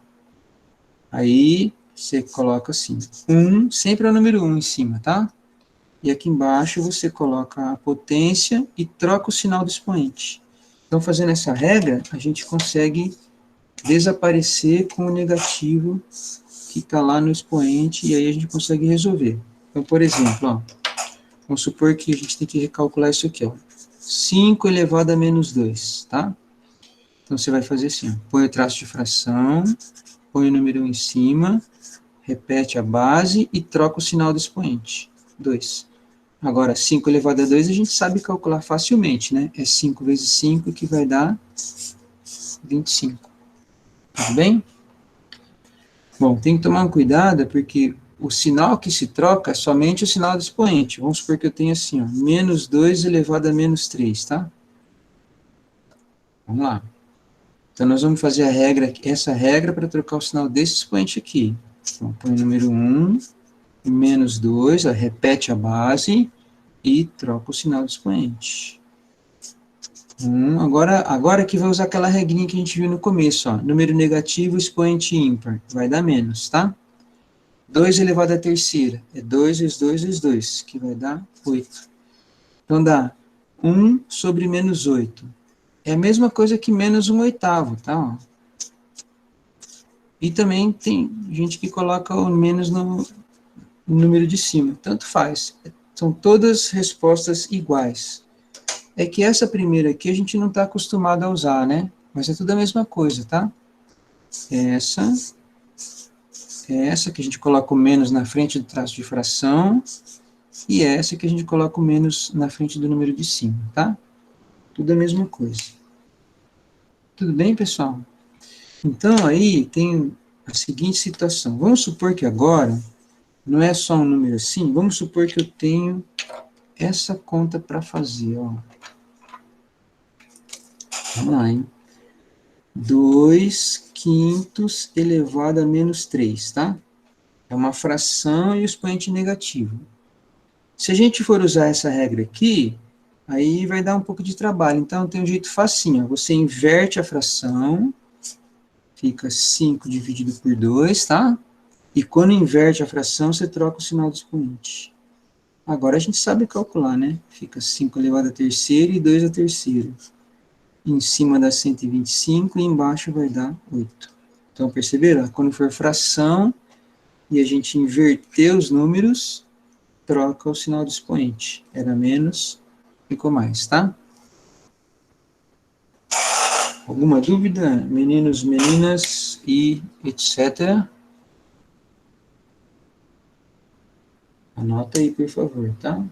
Aí você coloca assim, 1, sempre é o número 1 em cima, tá? E aqui embaixo você coloca a potência e troca o sinal do expoente. Então, fazendo essa regra, a gente consegue desaparecer com o negativo que está lá no expoente, e aí a gente consegue resolver. Então, por exemplo, ó, vamos supor que a gente tem que recalcular isso aqui, ó, 5 elevado a menos 2, tá? Então, você vai fazer assim, ó, põe o traço de fração, põe o número 1 em cima, repete a base e troca o sinal do expoente, 2. Agora, 5 elevado a 2 a gente sabe calcular facilmente, né? É 5 vezes 5 que vai dar 25. Tudo bem? Bom, tem que tomar um cuidado, porque o sinal que se troca é somente o sinal do expoente. Vamos supor que eu tenho assim, ó, menos 2 elevado a menos 3, tá? Vamos lá. Então, nós vamos fazer essa regra para trocar o sinal desse expoente aqui. Então, põe o número 1, menos 2, ó, repete a base e troca o sinal do expoente. Agora que vai usar aquela regrinha que a gente viu no começo, ó, número negativo, expoente ímpar, vai dar menos, tá? 2 elevado à terceira, é 2 vezes 2 vezes 2, que vai dar 8. Então dá 1 sobre menos 8. É a mesma coisa que menos 1 oitavo, tá? Ó. E também tem gente que coloca o menos no número de cima, tanto faz. São todas respostas iguais. É que essa primeira aqui a gente não está acostumado a usar, né? Mas é tudo a mesma coisa, tá? Essa que a gente coloca o menos na frente do traço de fração, e essa que a gente coloca o menos na frente do número de cima, tá? Tudo a mesma coisa. Tudo bem, pessoal? Então, aí tem a seguinte situação. Vamos supor que agora, não é só um número assim, vamos supor que eu tenho essa conta para fazer, ó. Vamos lá, hein? 2 quintos elevado a menos 3, tá? É uma fração e o expoente negativo. Se a gente for usar essa regra aqui, aí vai dar um pouco de trabalho. Então, tem um jeito facinho. Você inverte a fração, fica 5 dividido por 2, tá? E quando inverte a fração, você troca o sinal do expoente. Agora a gente sabe calcular, né? Fica 5 elevado à terceira e 2 à terceira. Em cima dá 125 e embaixo vai dar 8. Então, perceberam? Quando for fração e a gente inverter os números, troca o sinal do expoente. Era menos, ficou mais, tá? Alguma dúvida, meninos, meninas e etc? Anota aí, por favor, tá?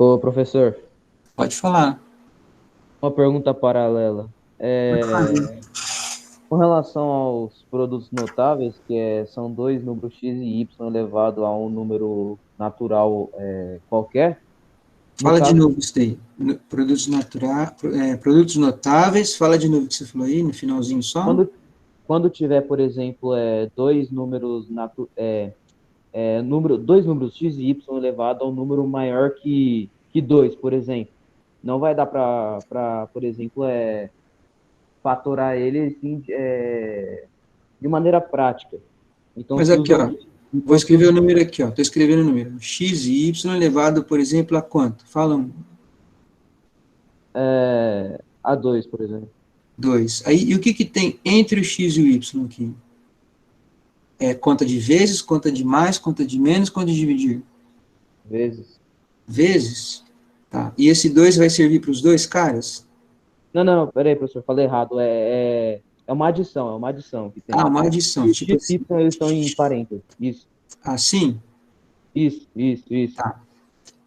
Ô, professor, Pode falar. uma pergunta paralela. Pode fazer. Com relação aos produtos notáveis, são dois números x e y elevado a um número natural qualquer, no Fala de caso, novo isso daí. Produtos notáveis, fala de novo o que você falou aí, no finalzinho só. quando tiver, por exemplo, dois números x e y elevado a um número maior que 2, por exemplo, não vai dar para, por exemplo, fatorar ele assim, de maneira prática. Então, Mas se os aqui, ó, dois. vou Então, se escrever os o número aqui, ó. Estou escrevendo o número. X e Y elevado, por exemplo, a quanto? Fala um. a 2, por exemplo. 2. Aí, e o que que tem entre o X e o Y aqui? É conta de vezes, conta de mais, conta de menos, conta de dividir? Vezes. Vezes? Tá. E esse 2 vai servir para os dois caras? Não, peraí, professor, falei errado. É uma adição que tem. Ah, uma adição, E tipo X e assim. Y, eles estão em parênteses. Isso, Assim? isso. Tá.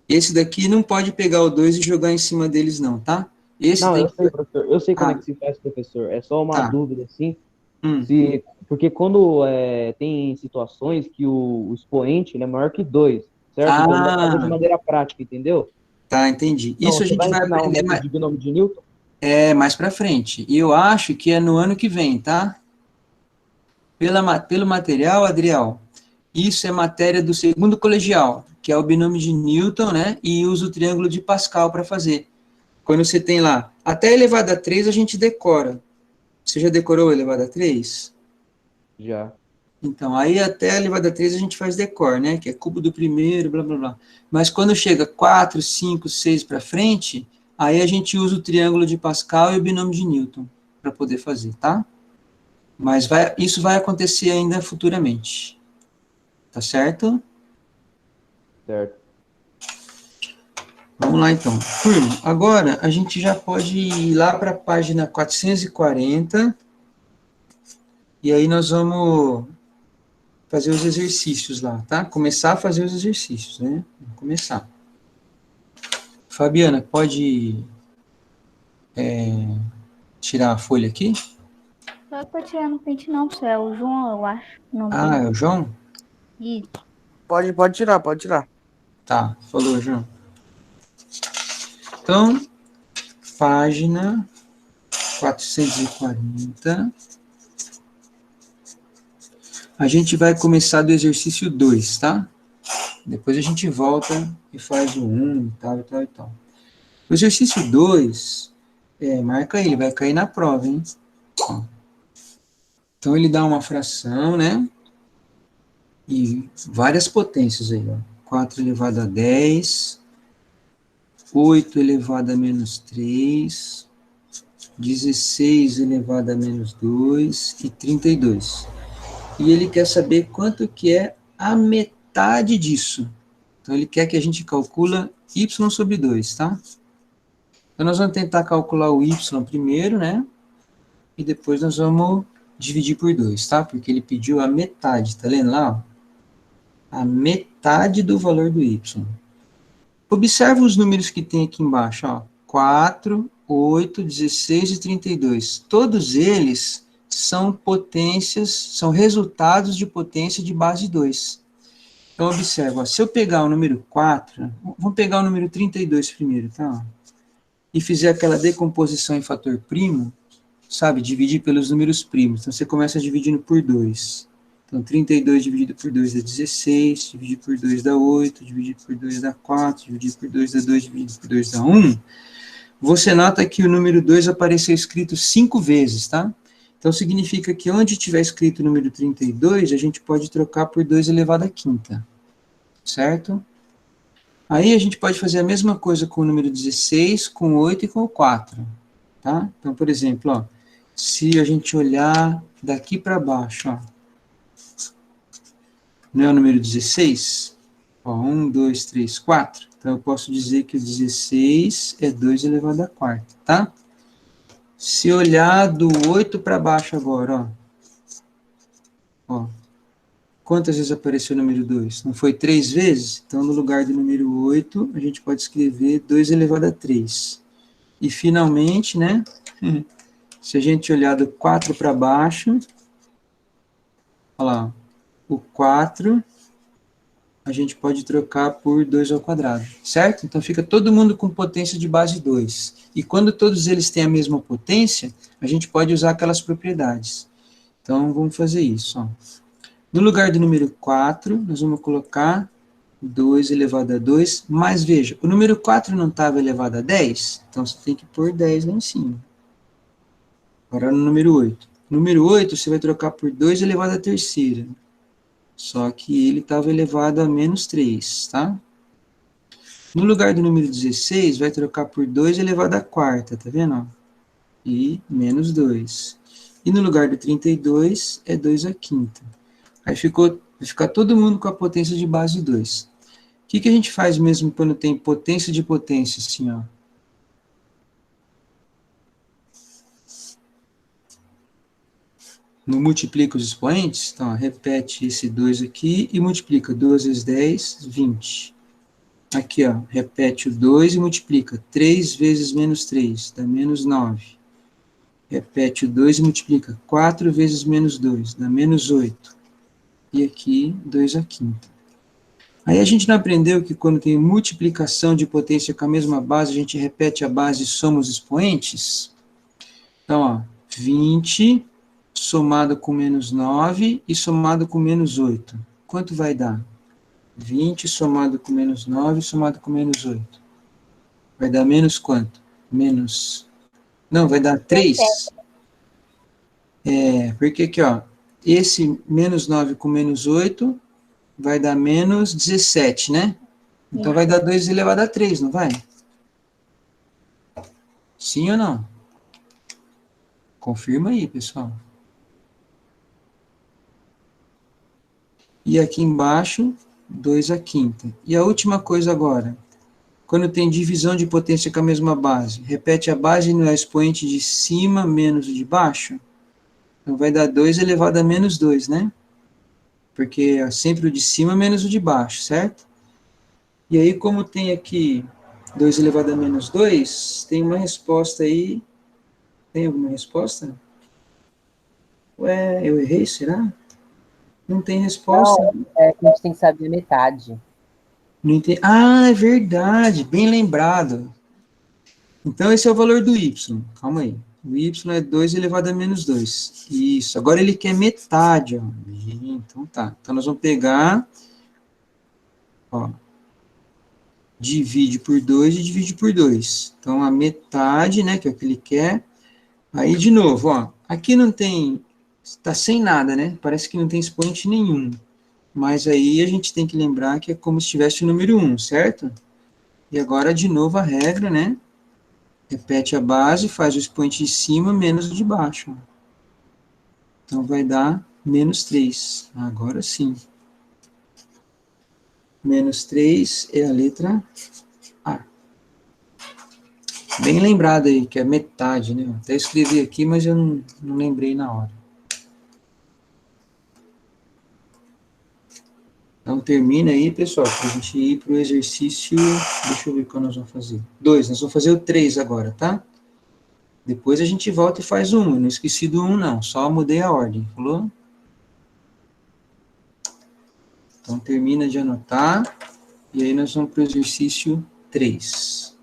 Esse daqui não pode pegar o 2 e jogar em cima deles, não, tá? Esse Não, tem eu que. sei, professor. Eu sei como é Ah, que se faz, professor. É só uma tá. dúvida, assim. Hum. Porque quando tem situações que o expoente ele é maior que 2, certo? Então ele vai fazer de Ah, maneira prática, entendeu? tá, entendi. Então, Isso a você gente vai vai ensinar o aprender método de binômio de Newton? mais pra frente. E eu acho que é no ano que vem, tá? Pelo material, Adriel, isso é matéria do segundo colegial, que é o binômio de Newton, né? E usa o triângulo de Pascal para fazer. Quando você tem lá, até elevado a 3 a gente decora. Você já decorou elevado a 3? Já. Então, aí até elevado a 3 a gente faz decor, né? Que é cubo do primeiro, blá, blá, blá. Mas quando chega 4, 5, 6 para frente, aí a gente usa o triângulo de Pascal e o binômio de Newton para poder fazer, tá? Mas isso vai acontecer ainda futuramente. Tá certo? Certo. Vamos lá, então. Turma, agora a gente já pode ir lá para a página 440. E aí nós vamos fazer os exercícios lá, tá? Começar a fazer os exercícios, né? Vamos começar. Fabiana, pode tirar a folha aqui? Só tô tirando print não, professor. É o João, eu acho. O nome Ah, dele. é o João? Isso. Pode tirar, pode tirar. Tá, falou, João. Então, página 440. A gente vai começar do exercício 2, tá? Depois a gente volta e faz o 1 e tal, e tal, e tal. O exercício 2, marca aí, ele vai cair na prova, hein? Ó. Então, ele dá uma fração, né? E várias potências aí, ó. 4 elevado a 10, 8 elevado a menos 3, 16 elevado a menos 2 e 32. E ele quer saber quanto que é a metade disso. Então, ele quer que a gente calcula y sobre 2, tá? Então, nós vamos tentar calcular o y primeiro, né? E depois nós vamos dividir por 2, tá? Porque ele pediu a metade, tá lendo lá? Ó? A metade do valor do y. Observa os números que tem aqui embaixo, ó. 4, 8, 16 e 32. Todos eles são potências, são resultados de potência de base 2. Então, observa, ó, se eu pegar o número 4, vamos pegar o número 32 primeiro, tá? E fizer aquela decomposição em fator primo, sabe, dividir pelos números primos. Então, você começa dividindo por 2. Então, 32 dividido por 2 dá 16, dividido por 2 dá 8, dividido por 2 dá 4, dividido por 2 dá 2, dividido por 2 dá 1. Você nota que o número 2 apareceu escrito 5 vezes, tá? Então, significa que onde tiver escrito o número 32, a gente pode trocar por 2 elevado à quinta, certo? Aí a gente pode fazer a mesma coisa com o número 16, com o 8 e com o 4, tá? Então, por exemplo, ó, se a gente olhar daqui para baixo, ó, não é o número 16? Ó, 1, 2, 3, 4. Então, eu posso dizer que o 16 é 2 elevado à quarta, tá? Se olhar do 8 para baixo agora, ó, quantas vezes apareceu o número 2? Não foi 3 vezes? Então, no lugar do número 8, a gente pode escrever 2 elevado a 3. E, finalmente, né, se a gente olhar do 4 para baixo, olha lá, o 4, a gente pode trocar por 2 ao quadrado, certo? Então, fica todo mundo com potência de base 2. E quando todos eles têm a mesma potência, a gente pode usar aquelas propriedades. Então, vamos fazer isso, ó. No lugar do número 4, nós vamos colocar 2 elevado a 2, mas veja, o número 4 não estava elevado a 10, então você tem que pôr 10 lá em cima. Agora no número 8. Número 8 você vai trocar por 2 elevado a terceira, só que ele estava elevado a menos 3, tá? No lugar do número 16, vai trocar por 2 elevado a quarta, tá vendo? E menos 2. E no lugar do 32, é 2 a quinta. Aí vai ficar todo mundo com a potência de base 2. O que a gente faz mesmo quando tem potência de potência, assim, ó? Não multiplica os expoentes? Então, ó, repete esse 2 aqui e multiplica 2 vezes 10, 20. Aqui, ó, repete o 2 e multiplica 3 vezes menos 3, dá menos 9. Repete o 2 e multiplica 4 vezes menos 2, dá menos 8. E aqui, 2 à quinta. Aí a gente não aprendeu que quando tem multiplicação de potência com a mesma base, a gente repete a base e soma os expoentes? Então, ó, 20 somado com menos 9 e somado com menos 8. Quanto vai dar? 20 somado com menos 9 somado com menos 8. Vai dar menos quanto? Menos... Não, vai dar 3. Porque aqui, ó, esse menos 9 com menos 8 vai dar menos 17, né? Então vai dar 2 elevado a 3, não vai? Sim ou não? Confirma aí, pessoal. E aqui embaixo, 2 à quinta. E a última coisa agora, quando tem divisão de potência com a mesma base, repete a base no expoente de cima menos o de baixo? Então vai dar 2 elevado a menos 2, né? Porque é sempre o de cima menos o de baixo, certo? E aí, como tem aqui 2 elevado a menos 2, tem uma resposta aí. Tem alguma resposta? Ué, eu errei, será? Não tem resposta. Não, é que a gente tem que saber a metade. Não entendi. Ah, é verdade, bem lembrado. Então, esse é o valor do y. Calma aí. O y é 2 elevado a menos 2. Isso. Agora ele quer metade. Ó. Então tá. Então nós vamos pegar. Ó, divide por 2 e divide por 2. Então a metade, né, que é o que ele quer. Aí de novo, ó. Aqui não tem. Está sem nada, né? Parece que não tem expoente nenhum. Mas aí a gente tem que lembrar que é como se tivesse o número 1, certo? E agora, de novo, a regra, né? Repete a base, faz o expoente de cima menos o de baixo. Então, vai dar menos 3. Agora sim. Menos 3 é a letra A. Bem lembrado aí, que é metade, né? Até escrevi aqui, mas eu não lembrei na hora. Então, termina aí, pessoal, para a gente ir para o exercício... Deixa eu ver qual nós vamos fazer. 2, nós vamos fazer o 3 agora, tá? Depois a gente volta e faz o 1. Eu não esqueci do 1, não. Só mudei a ordem, falou? Então, termina de anotar. E aí nós vamos para o exercício 3.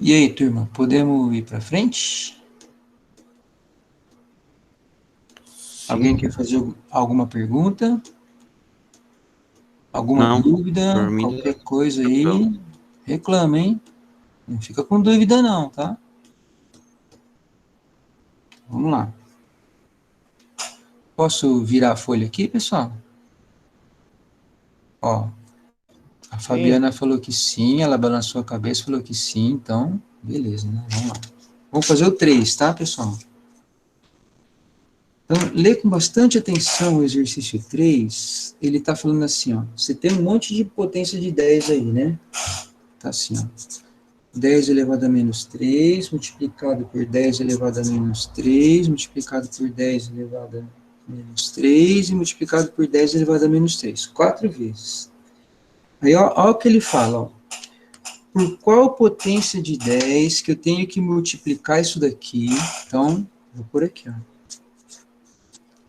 E aí, turma, podemos ir para frente? Alguém quer fazer alguma pergunta? Alguma Não, dúvida, por mim, qualquer coisa aí, reclama, hein? Não fica com dúvida não, tá? Vamos lá. Posso virar a folha aqui, pessoal? Ó, a Fabiana falou que sim, ela balançou a cabeça, falou que sim, então, beleza, né? Vamos lá. Vamos fazer o 3, tá, pessoal? Então, lê com bastante atenção o exercício 3. Ele está falando assim, ó. Você tem um monte de potência de 10 aí, né? Tá assim, ó. 10 elevado a menos 3, multiplicado por 10 elevado a menos 3, multiplicado por 10 elevado a menos 3, e multiplicado por 10 elevado a menos 3. 4 vezes. Aí, ó o que ele fala, ó. Por qual potência de 10 que eu tenho que multiplicar isso daqui? Então, vou por aqui, ó.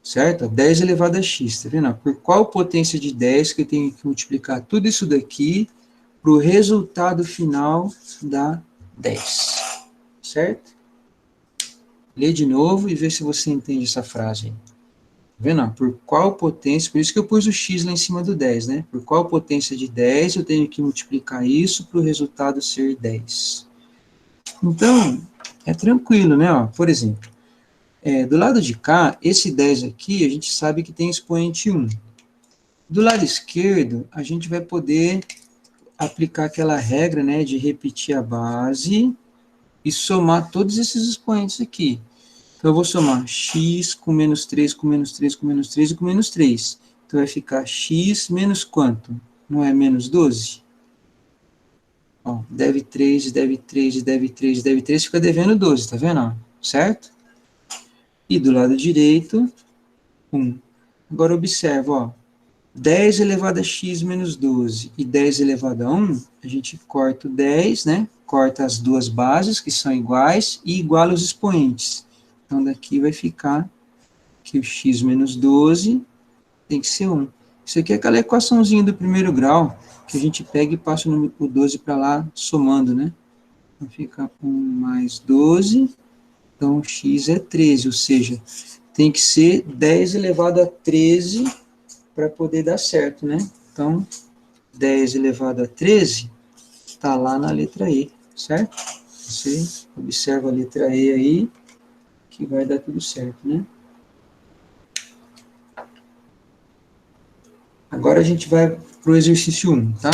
Certo? 10 elevado a x, tá vendo? Por qual potência de 10 que eu tenho que multiplicar tudo isso daqui para o resultado final dar 10. Certo? Lê de novo e vê se você entende essa frase aí. Tá vendo? Por qual potência, por isso que eu pus o x lá em cima do 10, né? Por qual potência de 10 eu tenho que multiplicar isso para o resultado ser 10. Então, é tranquilo, né? Ó, por exemplo, do lado de cá, esse 10 aqui, a gente sabe que tem expoente 1. Do lado esquerdo, a gente vai poder aplicar aquela regra, né, de repetir a base e somar todos esses expoentes aqui. Então, eu vou somar x com menos 3, com menos 3, com menos 3 e com menos 3. Então, vai ficar x menos quanto? Não é menos 12? Ó, deve 3, deve 3, deve 3, deve 3, fica devendo 12, tá vendo? Ó, certo? E do lado direito, 1. Agora, observa, ó. 10 elevado a x menos 12 e 10 elevado a 1, a gente corta o 10, né? Corta as duas bases, que são iguais, e iguala os expoentes. Então, daqui vai ficar que o x menos 12 tem que ser 1. Isso aqui é aquela equaçãozinha do primeiro grau, que a gente pega e passa o 12 para lá, somando, né? Então, fica 1 mais 12, então x é 13, ou seja, tem que ser 10 elevado a 13 para poder dar certo, né? Então, 10 elevado a 13 está lá na letra E, certo? Você observa a letra E aí, que vai dar tudo certo, né? Agora a gente vai para o exercício 1, tá?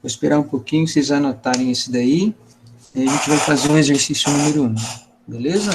Vou esperar um pouquinho vocês anotarem esse daí, e a gente vai fazer o exercício número 1, beleza?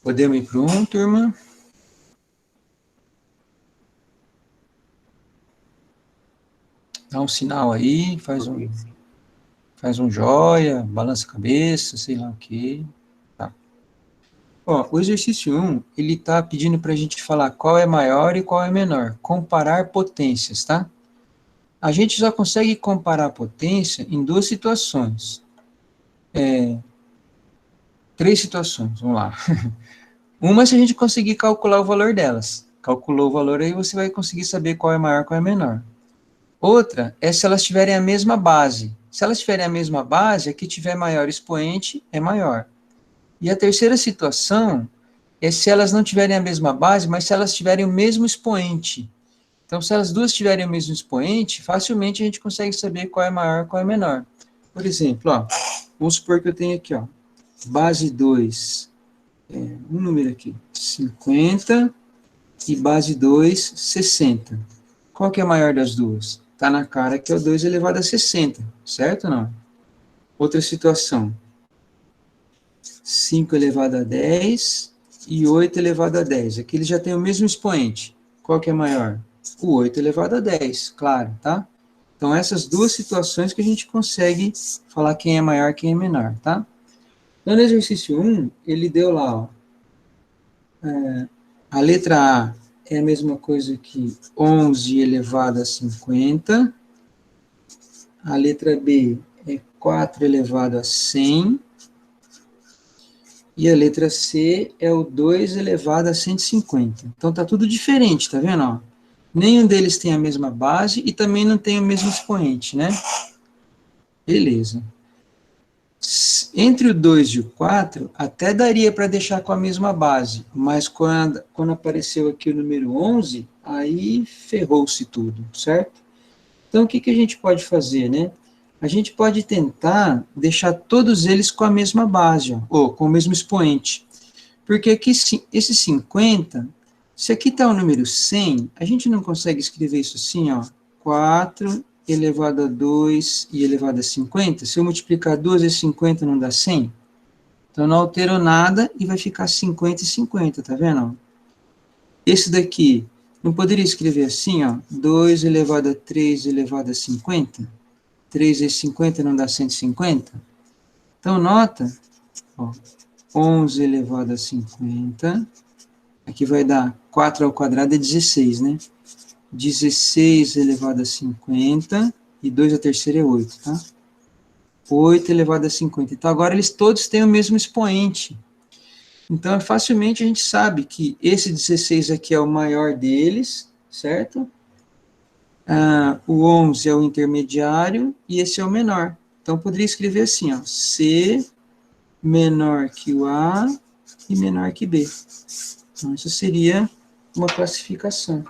Podemos ir para o 1, turma? Dá um sinal aí, faz um joia, balança a cabeça, sei lá o quê. Tá. Ó, o exercício 1, ele está pedindo para a gente falar qual é maior e qual é menor. Comparar potências, tá? A gente só consegue comparar a potência em duas situações. Três situações, vamos lá. Uma, se a gente conseguir calcular o valor delas. Calculou o valor aí, você vai conseguir saber qual é maior e qual é menor. Outra é se elas tiverem a mesma base. Se elas tiverem a mesma base, a que tiver maior expoente é maior. E a terceira situação é se elas não tiverem a mesma base, mas se elas tiverem o mesmo expoente. Então, se elas duas tiverem o mesmo expoente, facilmente a gente consegue saber qual é maior e qual é menor. Por exemplo, ó, vamos supor que eu tenho aqui, ó, base 2 um número aqui, 50 e base 2, 60. Qual que é a maior das duas? Está na cara que é o 2 elevado a 60, certo ou não? Outra situação, 5 elevado a 10 e 8 elevado a 10. Aqui eles já têm o mesmo expoente. Qual que é maior? O 8 elevado a 10, claro, tá? Então, essas duas situações que a gente consegue falar quem é maior, quem é menor, tá? Então, no exercício 1, ele deu lá, ó, a letra A é a mesma coisa que 11 elevado a 50. A letra B é 4 elevado a 100. E a letra C é o 2 elevado a 150. Então, tá tudo diferente, tá vendo? Ó? Nenhum deles tem a mesma base e também não tem o mesmo expoente, né? Beleza. Entre o 2 e o 4, até daria para deixar com a mesma base, mas quando apareceu aqui o número 11, aí ferrou-se tudo, certo? Então, o que a gente pode fazer, né? A gente pode tentar deixar todos eles com a mesma base, ó, ou com o mesmo expoente. Porque aqui, esse 50, se aqui está o número 100, a gente não consegue escrever isso assim, ó, 4 elevado a 2 e elevado a 50. Se eu multiplicar 2 vezes 50 não dá 100? Então, não alterou nada e vai ficar 50 e 50, tá vendo? Esse daqui, não poderia escrever assim, ó, 2 elevado a 3 elevado a 50? 3 vezes 50 não dá 150? Então, nota, ó, 11 elevado a 50, aqui vai dar 4 ao quadrado é 16, né? 16 elevado a 50, e 2 a terceira é 8, tá? 8 elevado a 50. Então, agora eles todos têm o mesmo expoente. Então, facilmente a gente sabe que esse 16 aqui é o maior deles, certo? O 11 é o intermediário e esse é o menor. Então, poderia escrever assim, ó, C menor que o A e menor que B. Então, isso seria uma classificação.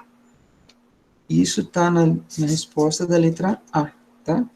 Isso está na resposta da letra A, tá?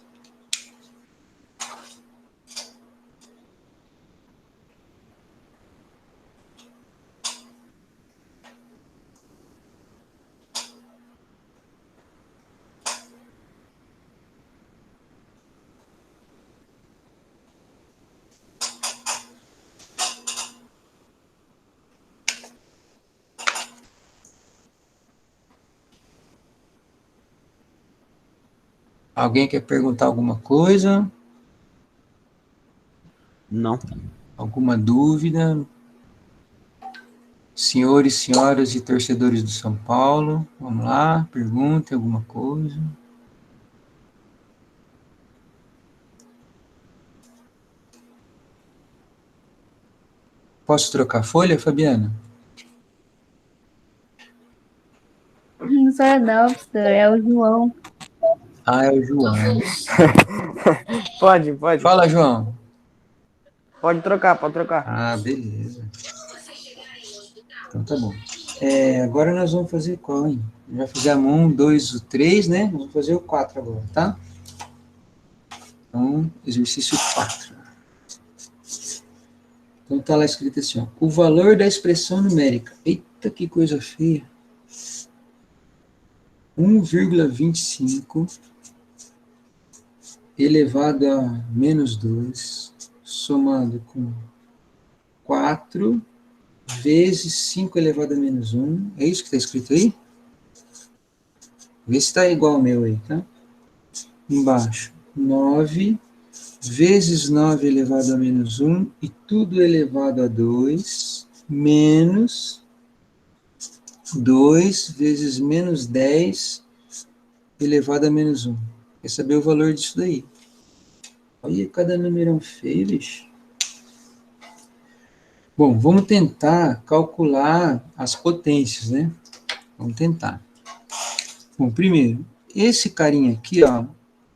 Alguém quer perguntar alguma coisa? Não. Alguma dúvida? Senhores, senhoras e torcedores do São Paulo, vamos lá, perguntem alguma coisa. Posso trocar a folha, Fabiana? Não sou eu não, professor, é o João. Ah, é o João. Pode. Fala, João. Pode trocar. Ah, beleza. Então tá bom. Agora nós vamos fazer qual, hein? Já fizemos 1, 2, o 3, né? Vamos fazer o 4 agora, tá? Então, exercício 4. Então tá lá escrito assim, ó. O valor da expressão numérica. Eita, que coisa feia. 1,25 elevado a menos 2, somado com 4 vezes 5 elevado a menos 1. É isso que está escrito aí? Vê se está igual ao meu aí, tá? Embaixo, 9 vezes 9 elevado a menos 1 e tudo elevado a 2, menos 2 vezes menos 10 elevado a menos 1. Quer saber o valor disso daí? Olha, cada numerão feio, bicho. Bom, vamos tentar calcular as potências, né? Vamos tentar. Bom, primeiro, esse carinha aqui, ó,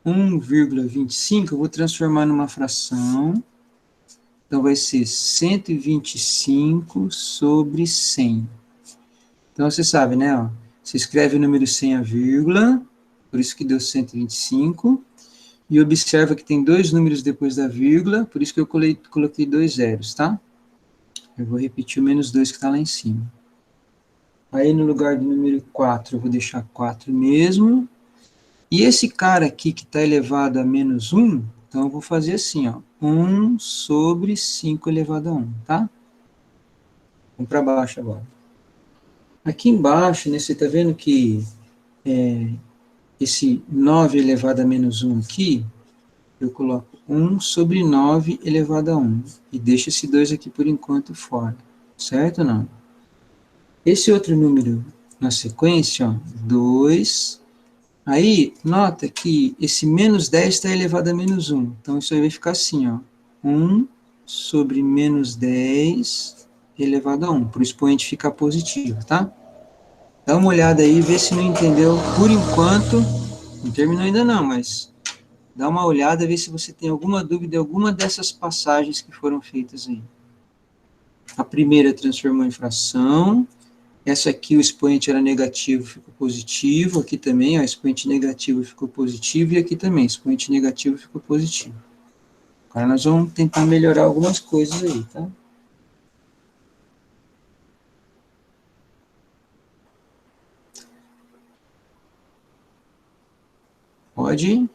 1,25, eu vou transformar numa fração. Então, vai ser 125 sobre 100. Então, você sabe, né? Ó, você escreve o número 100 a vírgula, por isso que deu 125. E observa que tem dois números depois da vírgula, por isso que eu coloquei 2 zeros, tá? Eu vou repetir o menos 2 que está lá em cima. Aí, no lugar do número 4, eu vou deixar 4 mesmo. E esse cara aqui que está elevado a menos 1, então eu vou fazer assim, ó, 1 sobre 5 elevado a 1, tá? Vamos para baixo agora. Aqui embaixo, né, você está vendo que esse 9 elevado a menos 1 aqui, eu coloco 1 sobre 9 elevado a 1. E deixo esse 2 aqui por enquanto fora. Certo ou não? Esse outro número na sequência, ó, 2. Aí, nota que esse menos 10 está elevado a menos 1. Então, isso aí vai ficar assim, ó. 1 sobre menos 10 elevado a 1, para o expoente ficar positivo, tá? Dá uma olhada aí, vê se não entendeu. Por enquanto, não terminou ainda não, mas dá uma olhada, vê se você tem alguma dúvida em alguma dessas passagens que foram feitas aí. A primeira transformou em fração. Essa aqui, o expoente era negativo, ficou positivo. Aqui também, ó, expoente negativo ficou positivo. E aqui também, expoente negativo ficou positivo. Agora nós vamos tentar melhorar algumas coisas aí, tá? Pode ir.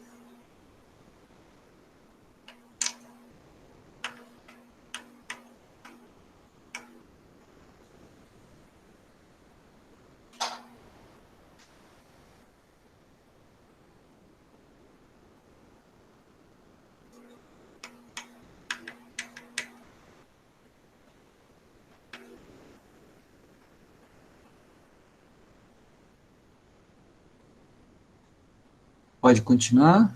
Pode continuar.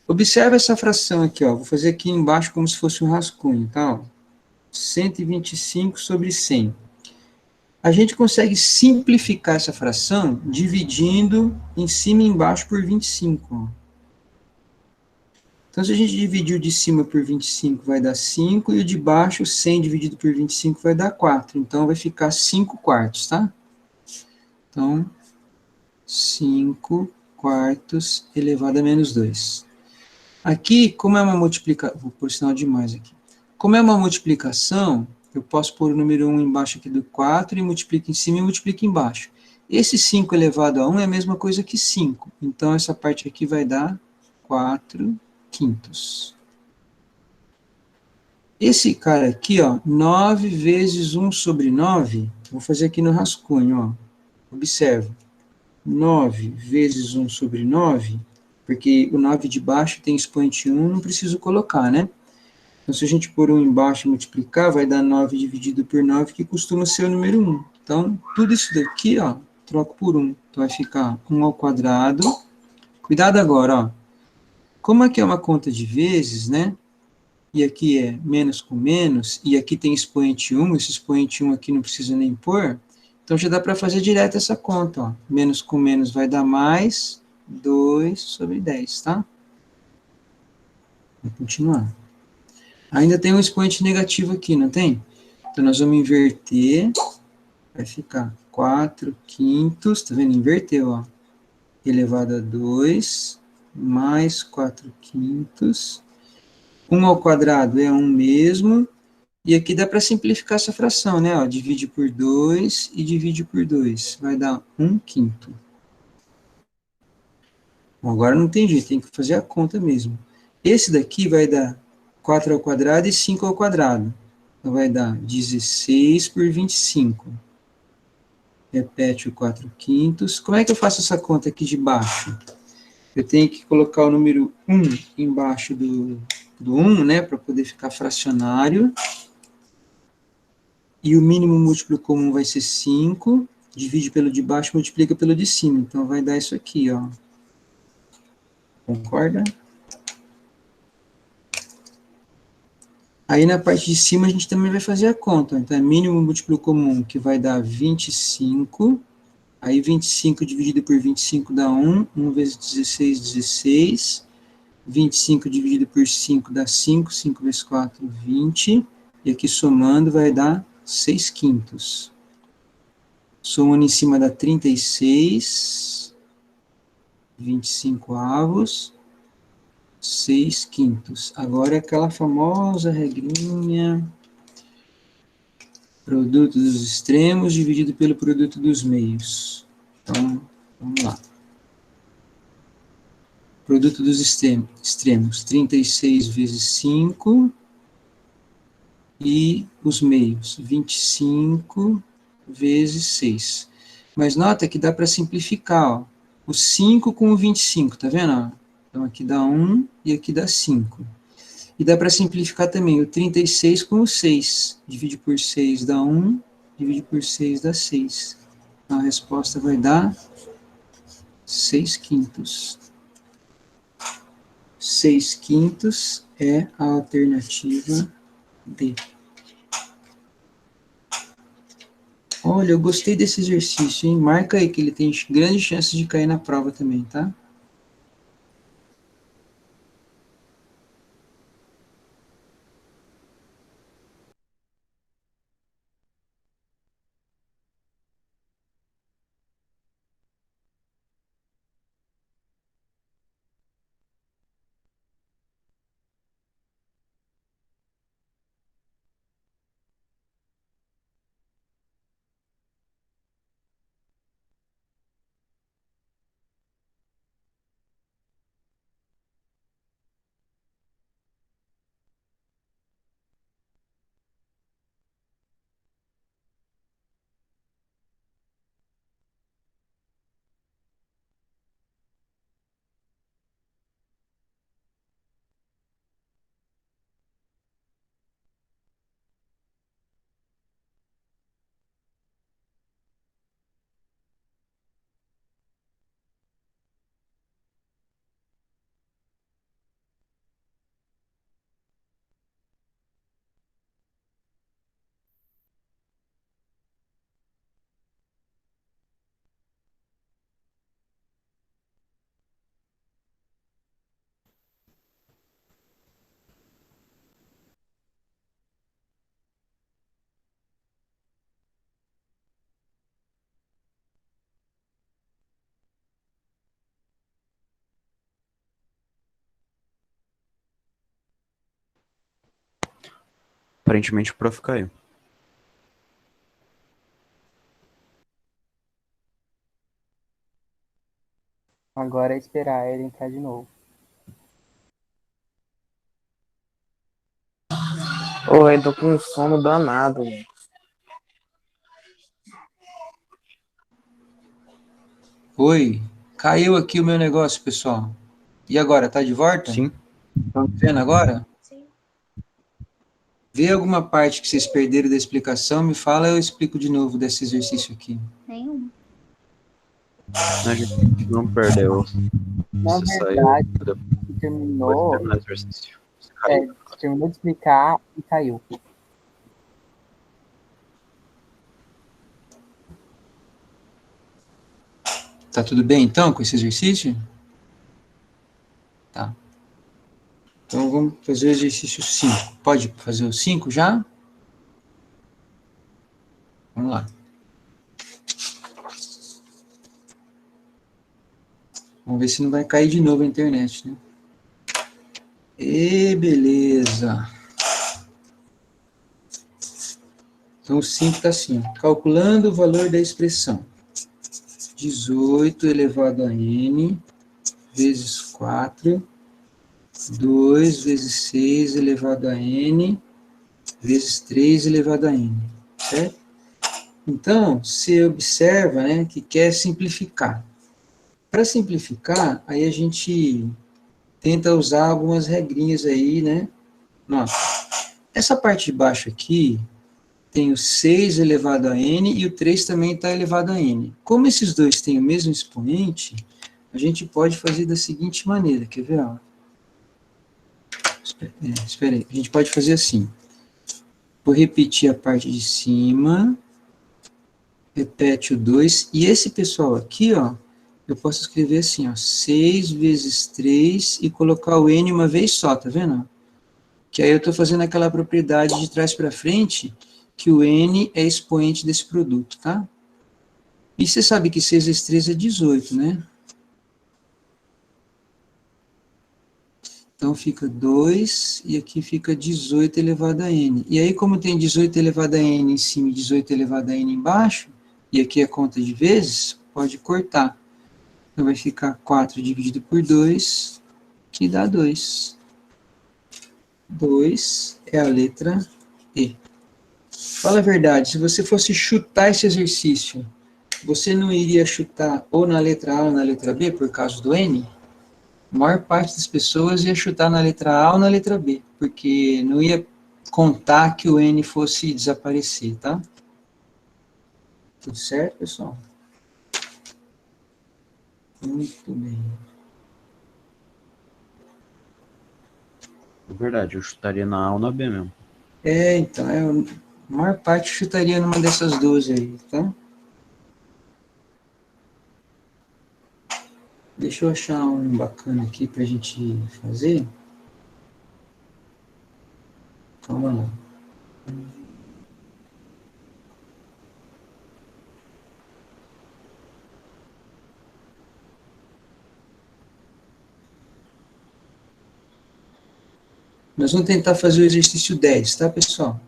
Observe essa fração aqui, ó. Vou fazer aqui embaixo como se fosse um rascunho, tá? Ó. 125 sobre 100. A gente consegue simplificar essa fração dividindo em cima e embaixo por 25. Ó. Então, se a gente dividir o de cima por 25, vai dar 5, e o de baixo, 100 dividido por 25, vai dar 4. Então, vai ficar 5 quartos, tá? Então, 5 quartos elevado a menos 2. Aqui, como é uma multiplicação, vou pôr sinal demais aqui. Como é uma multiplicação, eu posso pôr o número 1 embaixo aqui do 4 e multiplico em cima e multiplico embaixo. Esse 5 elevado a 1 é a mesma coisa que 5. Então, essa parte aqui vai dar 4 quintos. Esse cara aqui, ó, 9 vezes 1 sobre 9, vou fazer aqui no rascunho, ó. Observa. 9 vezes 1 sobre 9, porque o 9 de baixo tem expoente 1, não preciso colocar, né? Então, se a gente pôr 1 embaixo e multiplicar, vai dar 9 dividido por 9, que costuma ser o número 1. Então, tudo isso daqui, ó, troco por 1. Então, vai ficar 1 ao quadrado. Cuidado agora, ó. Como aqui é uma conta de vezes, né? E aqui é menos com menos, e aqui tem expoente 1, esse expoente 1 aqui não precisa nem pôr, então já dá para fazer direto essa conta, ó. Menos com menos vai dar mais 2 sobre 10, tá? Vou continuar. Ainda tem um expoente negativo aqui, não tem? Então, nós vamos inverter, vai ficar 4 quintos, tá vendo? Inverteu, ó. Elevado a 2, mais 4 quintos. 1 ao quadrado é 1 mesmo, e aqui dá para simplificar essa fração, né? Ó, divide por 2 e divide por 2, vai dar 1 quinto. Bom, agora não tem jeito, tem que fazer a conta mesmo. Esse daqui vai dar 4 ao quadrado e 5 ao quadrado. Então, vai dar 16 por 25. Repete o 4 quintos. Como é que eu faço essa conta aqui de baixo? Eu tenho que colocar o número 1 embaixo do 1, né, para poder ficar fracionário. E o mínimo múltiplo comum vai ser 5. Divide pelo de baixo, multiplica pelo de cima. Então, vai dar isso aqui, ó. Concorda? Aí, na parte de cima, a gente também vai fazer a conta. Então, é mínimo múltiplo comum, que vai dar 25. Aí, 25 dividido por 25 dá 1. 1 vezes 16, 16. 25 dividido por 5 dá 5. 5 vezes 4, 20. E aqui, somando, vai dar 6 quintos. Somando em cima dá 36. 25 avos. 6 quintos. Agora é aquela famosa regrinha. Produto dos extremos dividido pelo produto dos meios. Então, vamos lá. Produto dos extremos, 36 vezes 5, e os meios, 25 vezes 6. Mas nota que dá para simplificar, ó, o 5 com o 25, tá vendo? Ó? Então, aqui dá 1 e aqui dá 5. E dá para simplificar também o 36 com o 6. Divide por 6 dá 1, divide por 6 dá 6. Então, a resposta vai dar 6 quintos. 6 quintos é a alternativa D. Olha, eu gostei desse exercício, hein? Marca aí que ele tem grandes chances de cair na prova também, tá? Aparentemente o prof caiu. Agora é esperar ele entrar de novo. Ô, eu tô com um sono danado. Oi, caiu aqui o meu negócio, pessoal. E agora, tá de volta? Sim. Estão vendo agora? Sim. Vê alguma parte que vocês perderam da explicação, me fala, eu explico de novo desse exercício aqui. Nenhum. A gente não perdeu. Na Você saiu verdade, depois de terminou, terminar o exercício. Você caiu. terminou de explicar e caiu. Tá tudo bem, então, com esse exercício? Tá. Então, vamos fazer o exercício 5. Pode fazer o 5 já? Vamos lá. Vamos ver se não vai cair de novo a internet, né? E beleza. Então, o 5 está assim, ó. Calculando o valor da expressão. 18 elevado a n vezes 4, 2 vezes 6 elevado a n vezes 3 elevado a n, certo? Então, você observa, né, que quer simplificar. Para simplificar, aí a gente tenta usar algumas regrinhas aí, né? Nossa, essa parte de baixo aqui tem o 6 elevado a n e o 3 também está elevado a n. Como esses dois têm o mesmo expoente, a gente pode fazer da seguinte maneira, quer ver? Ó? Espera aí, a gente pode fazer assim. Vou repetir a parte de cima, repete o 2, e esse pessoal aqui, ó, eu posso escrever assim, ó, 6 vezes 3 e colocar o n uma vez só, tá vendo? Que aí eu estou fazendo aquela propriedade de trás para frente, que o n é expoente desse produto, tá? E você sabe que 6 vezes 3 é 18, né? Então, fica 2, e aqui fica 18 elevado a n. E aí, como tem 18 elevado a n em cima e 18 elevado a n embaixo, e aqui é conta de vezes, pode cortar. Então, vai ficar 4 dividido por 2, que dá 2. 2 é a letra E. Fala a verdade, se você fosse chutar esse exercício, você não iria chutar ou na letra A ou na letra B, por causa do N? A maior parte das pessoas ia chutar na letra A ou na letra B, porque não ia contar que o N fosse desaparecer, tá? Tudo certo, pessoal? Muito bem. É verdade, eu chutaria na A ou na B mesmo. Então, a maior parte chutaria numa dessas duas aí, tá? Deixa eu achar um bacana aqui pra gente fazer. Calma lá. Nós vamos tentar fazer o exercício 10, tá, pessoal?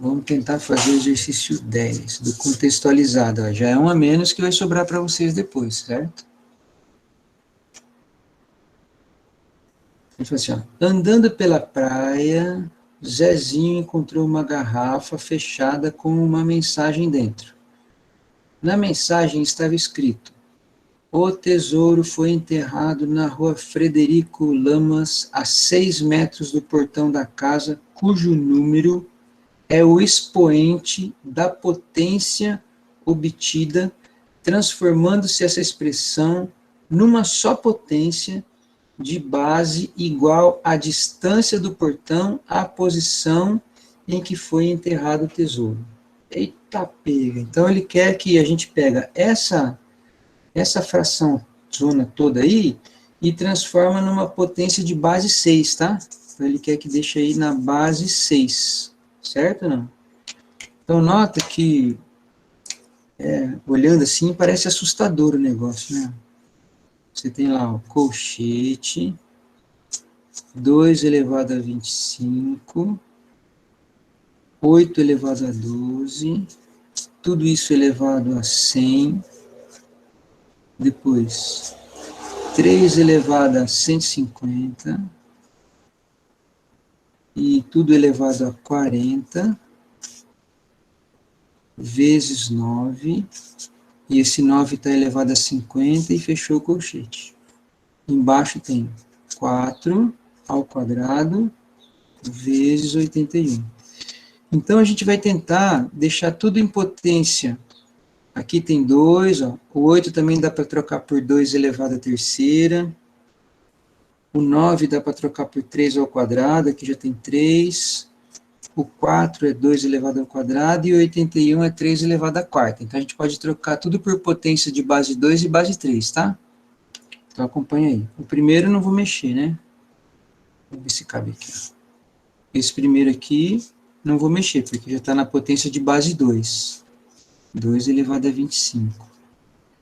Vamos tentar fazer o exercício 10, do contextualizado. Ó. Já é um a menos que vai sobrar para vocês depois, certo? Ele fala assim, ó, andando pela praia, Zezinho encontrou uma garrafa fechada com uma mensagem dentro. Na mensagem estava escrito: o tesouro foi enterrado na rua Frederico Lamas, a 6 metros do portão da casa, cujo número é o expoente da potência obtida, transformando-se essa expressão numa só potência de base igual à distância do portão à posição em que foi enterrado o tesouro. Eita pega! Então ele quer que a gente pega essa fração zona toda aí e transforma numa potência de base 6, tá? Então ele quer que deixe aí na base 6, certo ou não? Então nota que, olhando assim, parece assustador o negócio, né? Você tem lá o colchete, 2 elevado a 25, 8 elevado a 12, tudo isso elevado a 100, depois 3 elevado a 150, e tudo elevado a 40, vezes 9, e esse 9 está elevado a 50 e fechou o colchete. Embaixo tem 4 ao quadrado vezes 81. Então, a gente vai tentar deixar tudo em potência. Aqui tem 2, ó. O 8 também dá para trocar por 2 elevado à terceira. O 9 dá para trocar por 3 ao quadrado, aqui já tem 3. O 4 é 2 elevado ao quadrado e o 81 é 3 elevado à quarta. Então, a gente pode trocar tudo por potência de base 2 e base 3, tá? Então, acompanha aí. O primeiro eu não vou mexer, né? Vamos ver se cabe aqui. Esse primeiro aqui, não vou mexer, porque já está na potência de base 2. 2 elevado a 25.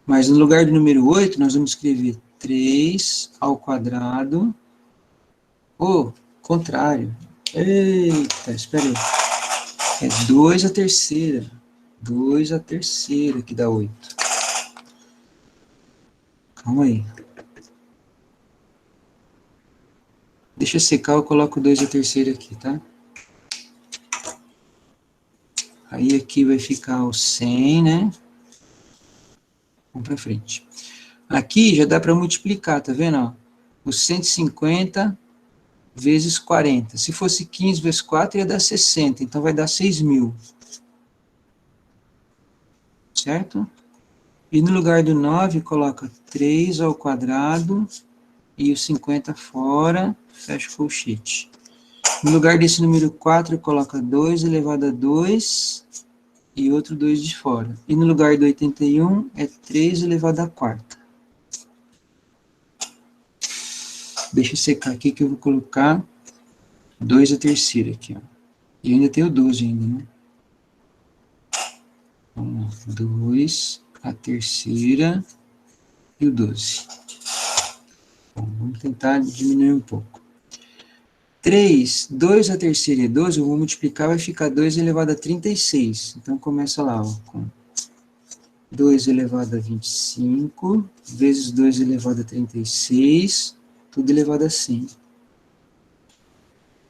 Mas no lugar do número 8, nós vamos escrever 3 ao quadrado. Contrário. Eita, espera aí. É 2 à terceira. 2 à terceira, que dá 8. Calma aí. Deixa secar, eu coloco 2 à terceira aqui, tá? Aí aqui vai ficar o 100, né? Vamos para frente. Aqui já dá para multiplicar, tá vendo? Ó? O 150 vezes 40. Se fosse 15 vezes 4, ia dar 60. Então vai dar 6.000. Certo? E no lugar do 9, coloca 3 ao quadrado e o 50 fora, fecha o colchete. No lugar desse número 4, coloca 2 elevado a 2 e outro 2 de fora. E no lugar do 81, é 3 elevado à quarta. Deixa eu secar aqui que eu vou colocar 2 à terceira aqui, ó. E ainda tem o 12 ainda, né? Vamos lá, 2 a terceira e o 12. Bom, vamos tentar diminuir um pouco. 3, 2 a terceira e 12, eu vou multiplicar, vai ficar 2 elevado a 36. Então, começa lá, ó, com 2 elevado a 25, vezes 2 elevado a 36, tudo elevado a 100.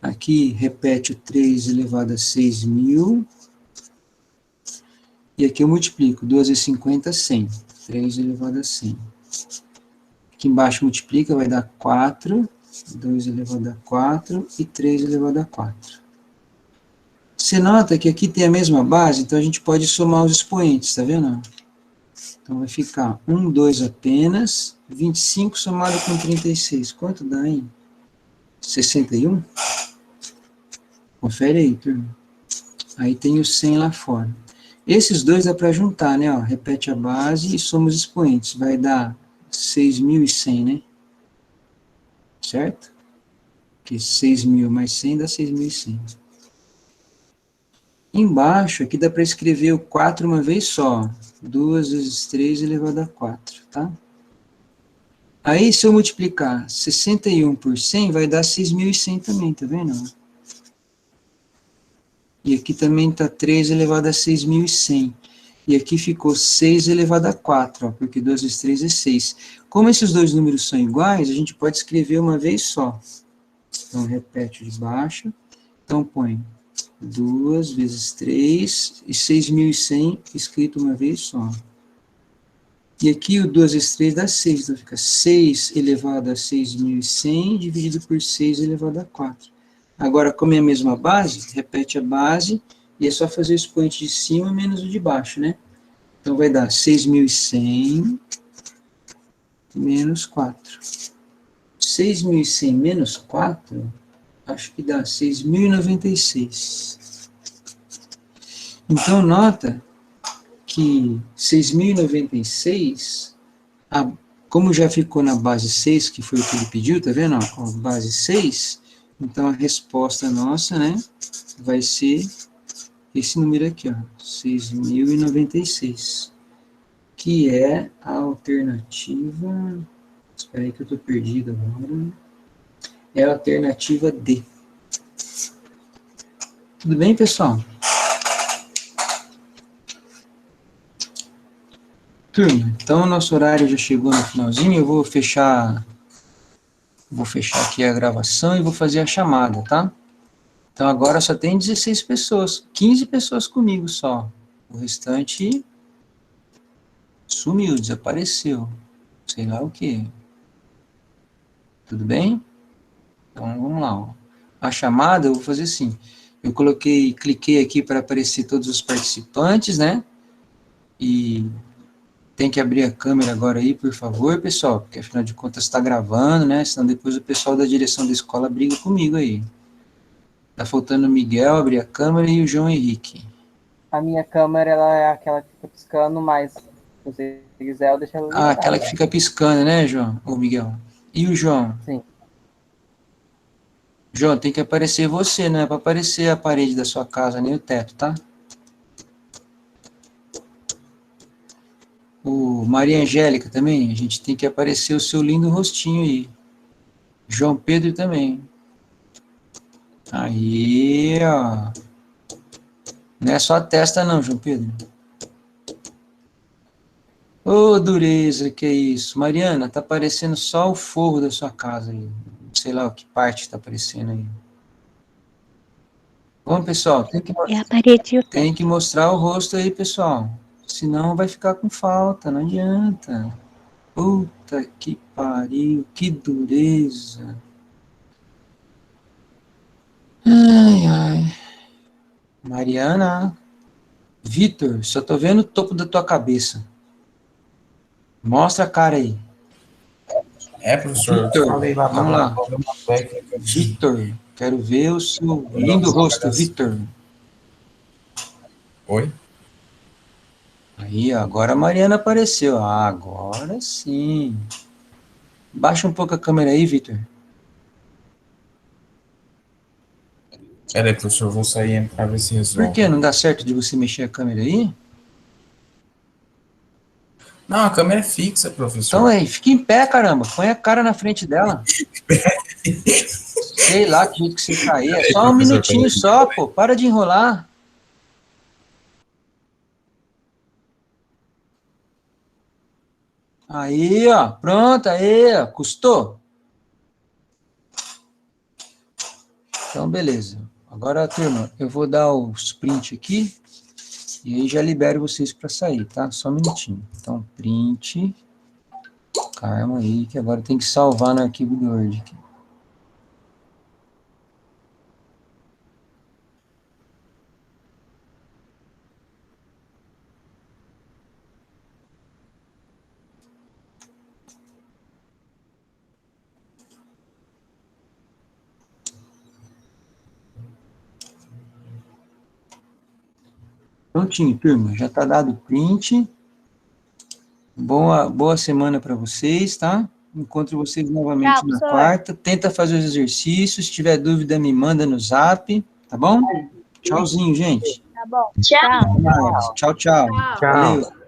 Aqui, repete o 3 elevado a 6.000. E aqui eu multiplico, 2 vezes 50, 100. 3 elevado a 100. Aqui embaixo multiplica, vai dar 4, 2 elevado a 4 e 3 elevado a 4. Você nota que aqui tem a mesma base, então a gente pode somar os expoentes, tá vendo? Então vai ficar 1, 2 apenas, 25 somado com 36. Quanto dá, hein? 61? Confere aí, turma. Aí tem o 100 lá fora. Esses dois dá para juntar, né? Ó, repete a base e soma os expoentes. Vai dar 6.100, né? Certo? Porque 6.000 mais 100 dá 6.100. Embaixo, aqui dá para escrever o 4 uma vez só. 2 vezes 3 elevado a 4, tá? Aí, se eu multiplicar 61 por 100, vai dar 6.100 também, tá vendo? E aqui também está 3 elevado a 6.100. E aqui ficou 6 elevado a 4, ó, porque 2 vezes 3 é 6. Como esses dois números são iguais, a gente pode escrever uma vez só. Então, repete de baixo. Então, põe 2 vezes 3 e 6.100 escrito uma vez só. E aqui o 2 vezes 3 dá 6, então fica 6 elevado a 6.100 dividido por 6 elevado a 4. Agora, como é a mesma base, repete a base e é só fazer o expoente de cima menos o de baixo, né? Então vai dar 6.100 menos 4. 6.100 menos 4, acho que dá 6.096. Então, nota que 6.096, como já ficou na base 6, que foi o que ele pediu, tá vendo? Ó, base 6, então a resposta nossa, né, vai ser esse número aqui, ó, 6.096, que é a alternativa, espera aí que eu estou perdido agora, é a alternativa D. Tudo bem, pessoal? Turma, então o nosso horário já chegou no finalzinho, eu vou fechar aqui a gravação e vou fazer a chamada, tá? Então agora só tem 16 pessoas, 15 pessoas comigo só. O restante sumiu, desapareceu. Sei lá o que. Tudo bem? Então vamos lá, ó. A chamada eu vou fazer assim. Eu cliquei aqui para aparecer todos os participantes, né? E tem que abrir a câmera agora aí, por favor, pessoal, porque afinal de contas está gravando, né? Senão depois o pessoal da direção da escola briga comigo aí. Tá faltando o Miguel abrir a câmera e o João Henrique. A minha câmera, ela é aquela que fica piscando, mas se você quiser, eu deixo ela ligada. Ah, aquela que fica piscando, né, João? Ou Miguel? E o João? Sim. João, tem que aparecer você, não é para aparecer a parede da sua casa, nem o teto, tá? O Maria Angélica também, a gente tem que aparecer o seu lindo rostinho aí. João Pedro também. Aí, ó. Não é só a testa não, João Pedro. Ô, dureza, que é isso. Mariana, tá aparecendo só o forro da sua casa aí. Sei lá que parte tá aparecendo aí. Bom, pessoal, tem que mostrar o rosto aí, pessoal. Senão vai ficar com falta, não adianta. Puta que pariu, que dureza. Ai, ai. Mariana. Vitor, só tô vendo o topo da tua cabeça. Mostra a cara aí. Professor, Vitor, eu falei lá, vamos lá. problema técnico. Vitor, quero ver o seu lindo rosto, Vitor. Oi? Aí, agora a Mariana apareceu. Ah, agora sim. Baixa um pouco a câmera aí, Vitor. Peraí, professor, eu vou sair e entrar, ver se resolve. Por que? Não dá certo de você mexer a câmera aí? Não, a câmera é fixa, Então professor. aí, fica em pé, caramba. Põe a cara na frente dela. Sei lá que jeito que você tá aí. É só um Professor, minutinho peraí. só, pô. Para de enrolar. Aí, ó. Pronto, aí, ó. Custou? Então, beleza. Agora, turma, eu vou dar os print aqui. E aí já libero vocês para sair, tá? Só um minutinho. Então, print. Calma aí, que agora tem que salvar no arquivo do Word aqui. Prontinho, turma. Já está dado o print. Boa semana para vocês, tá? Encontro vocês novamente Tchau, na professor. quarta. Tenta fazer os exercícios. Se tiver dúvida, me manda no zap, tá bom? Tchauzinho, gente. Tá bom. Tchau. Até mais. Tchau, tchau. Tchau. Valeu.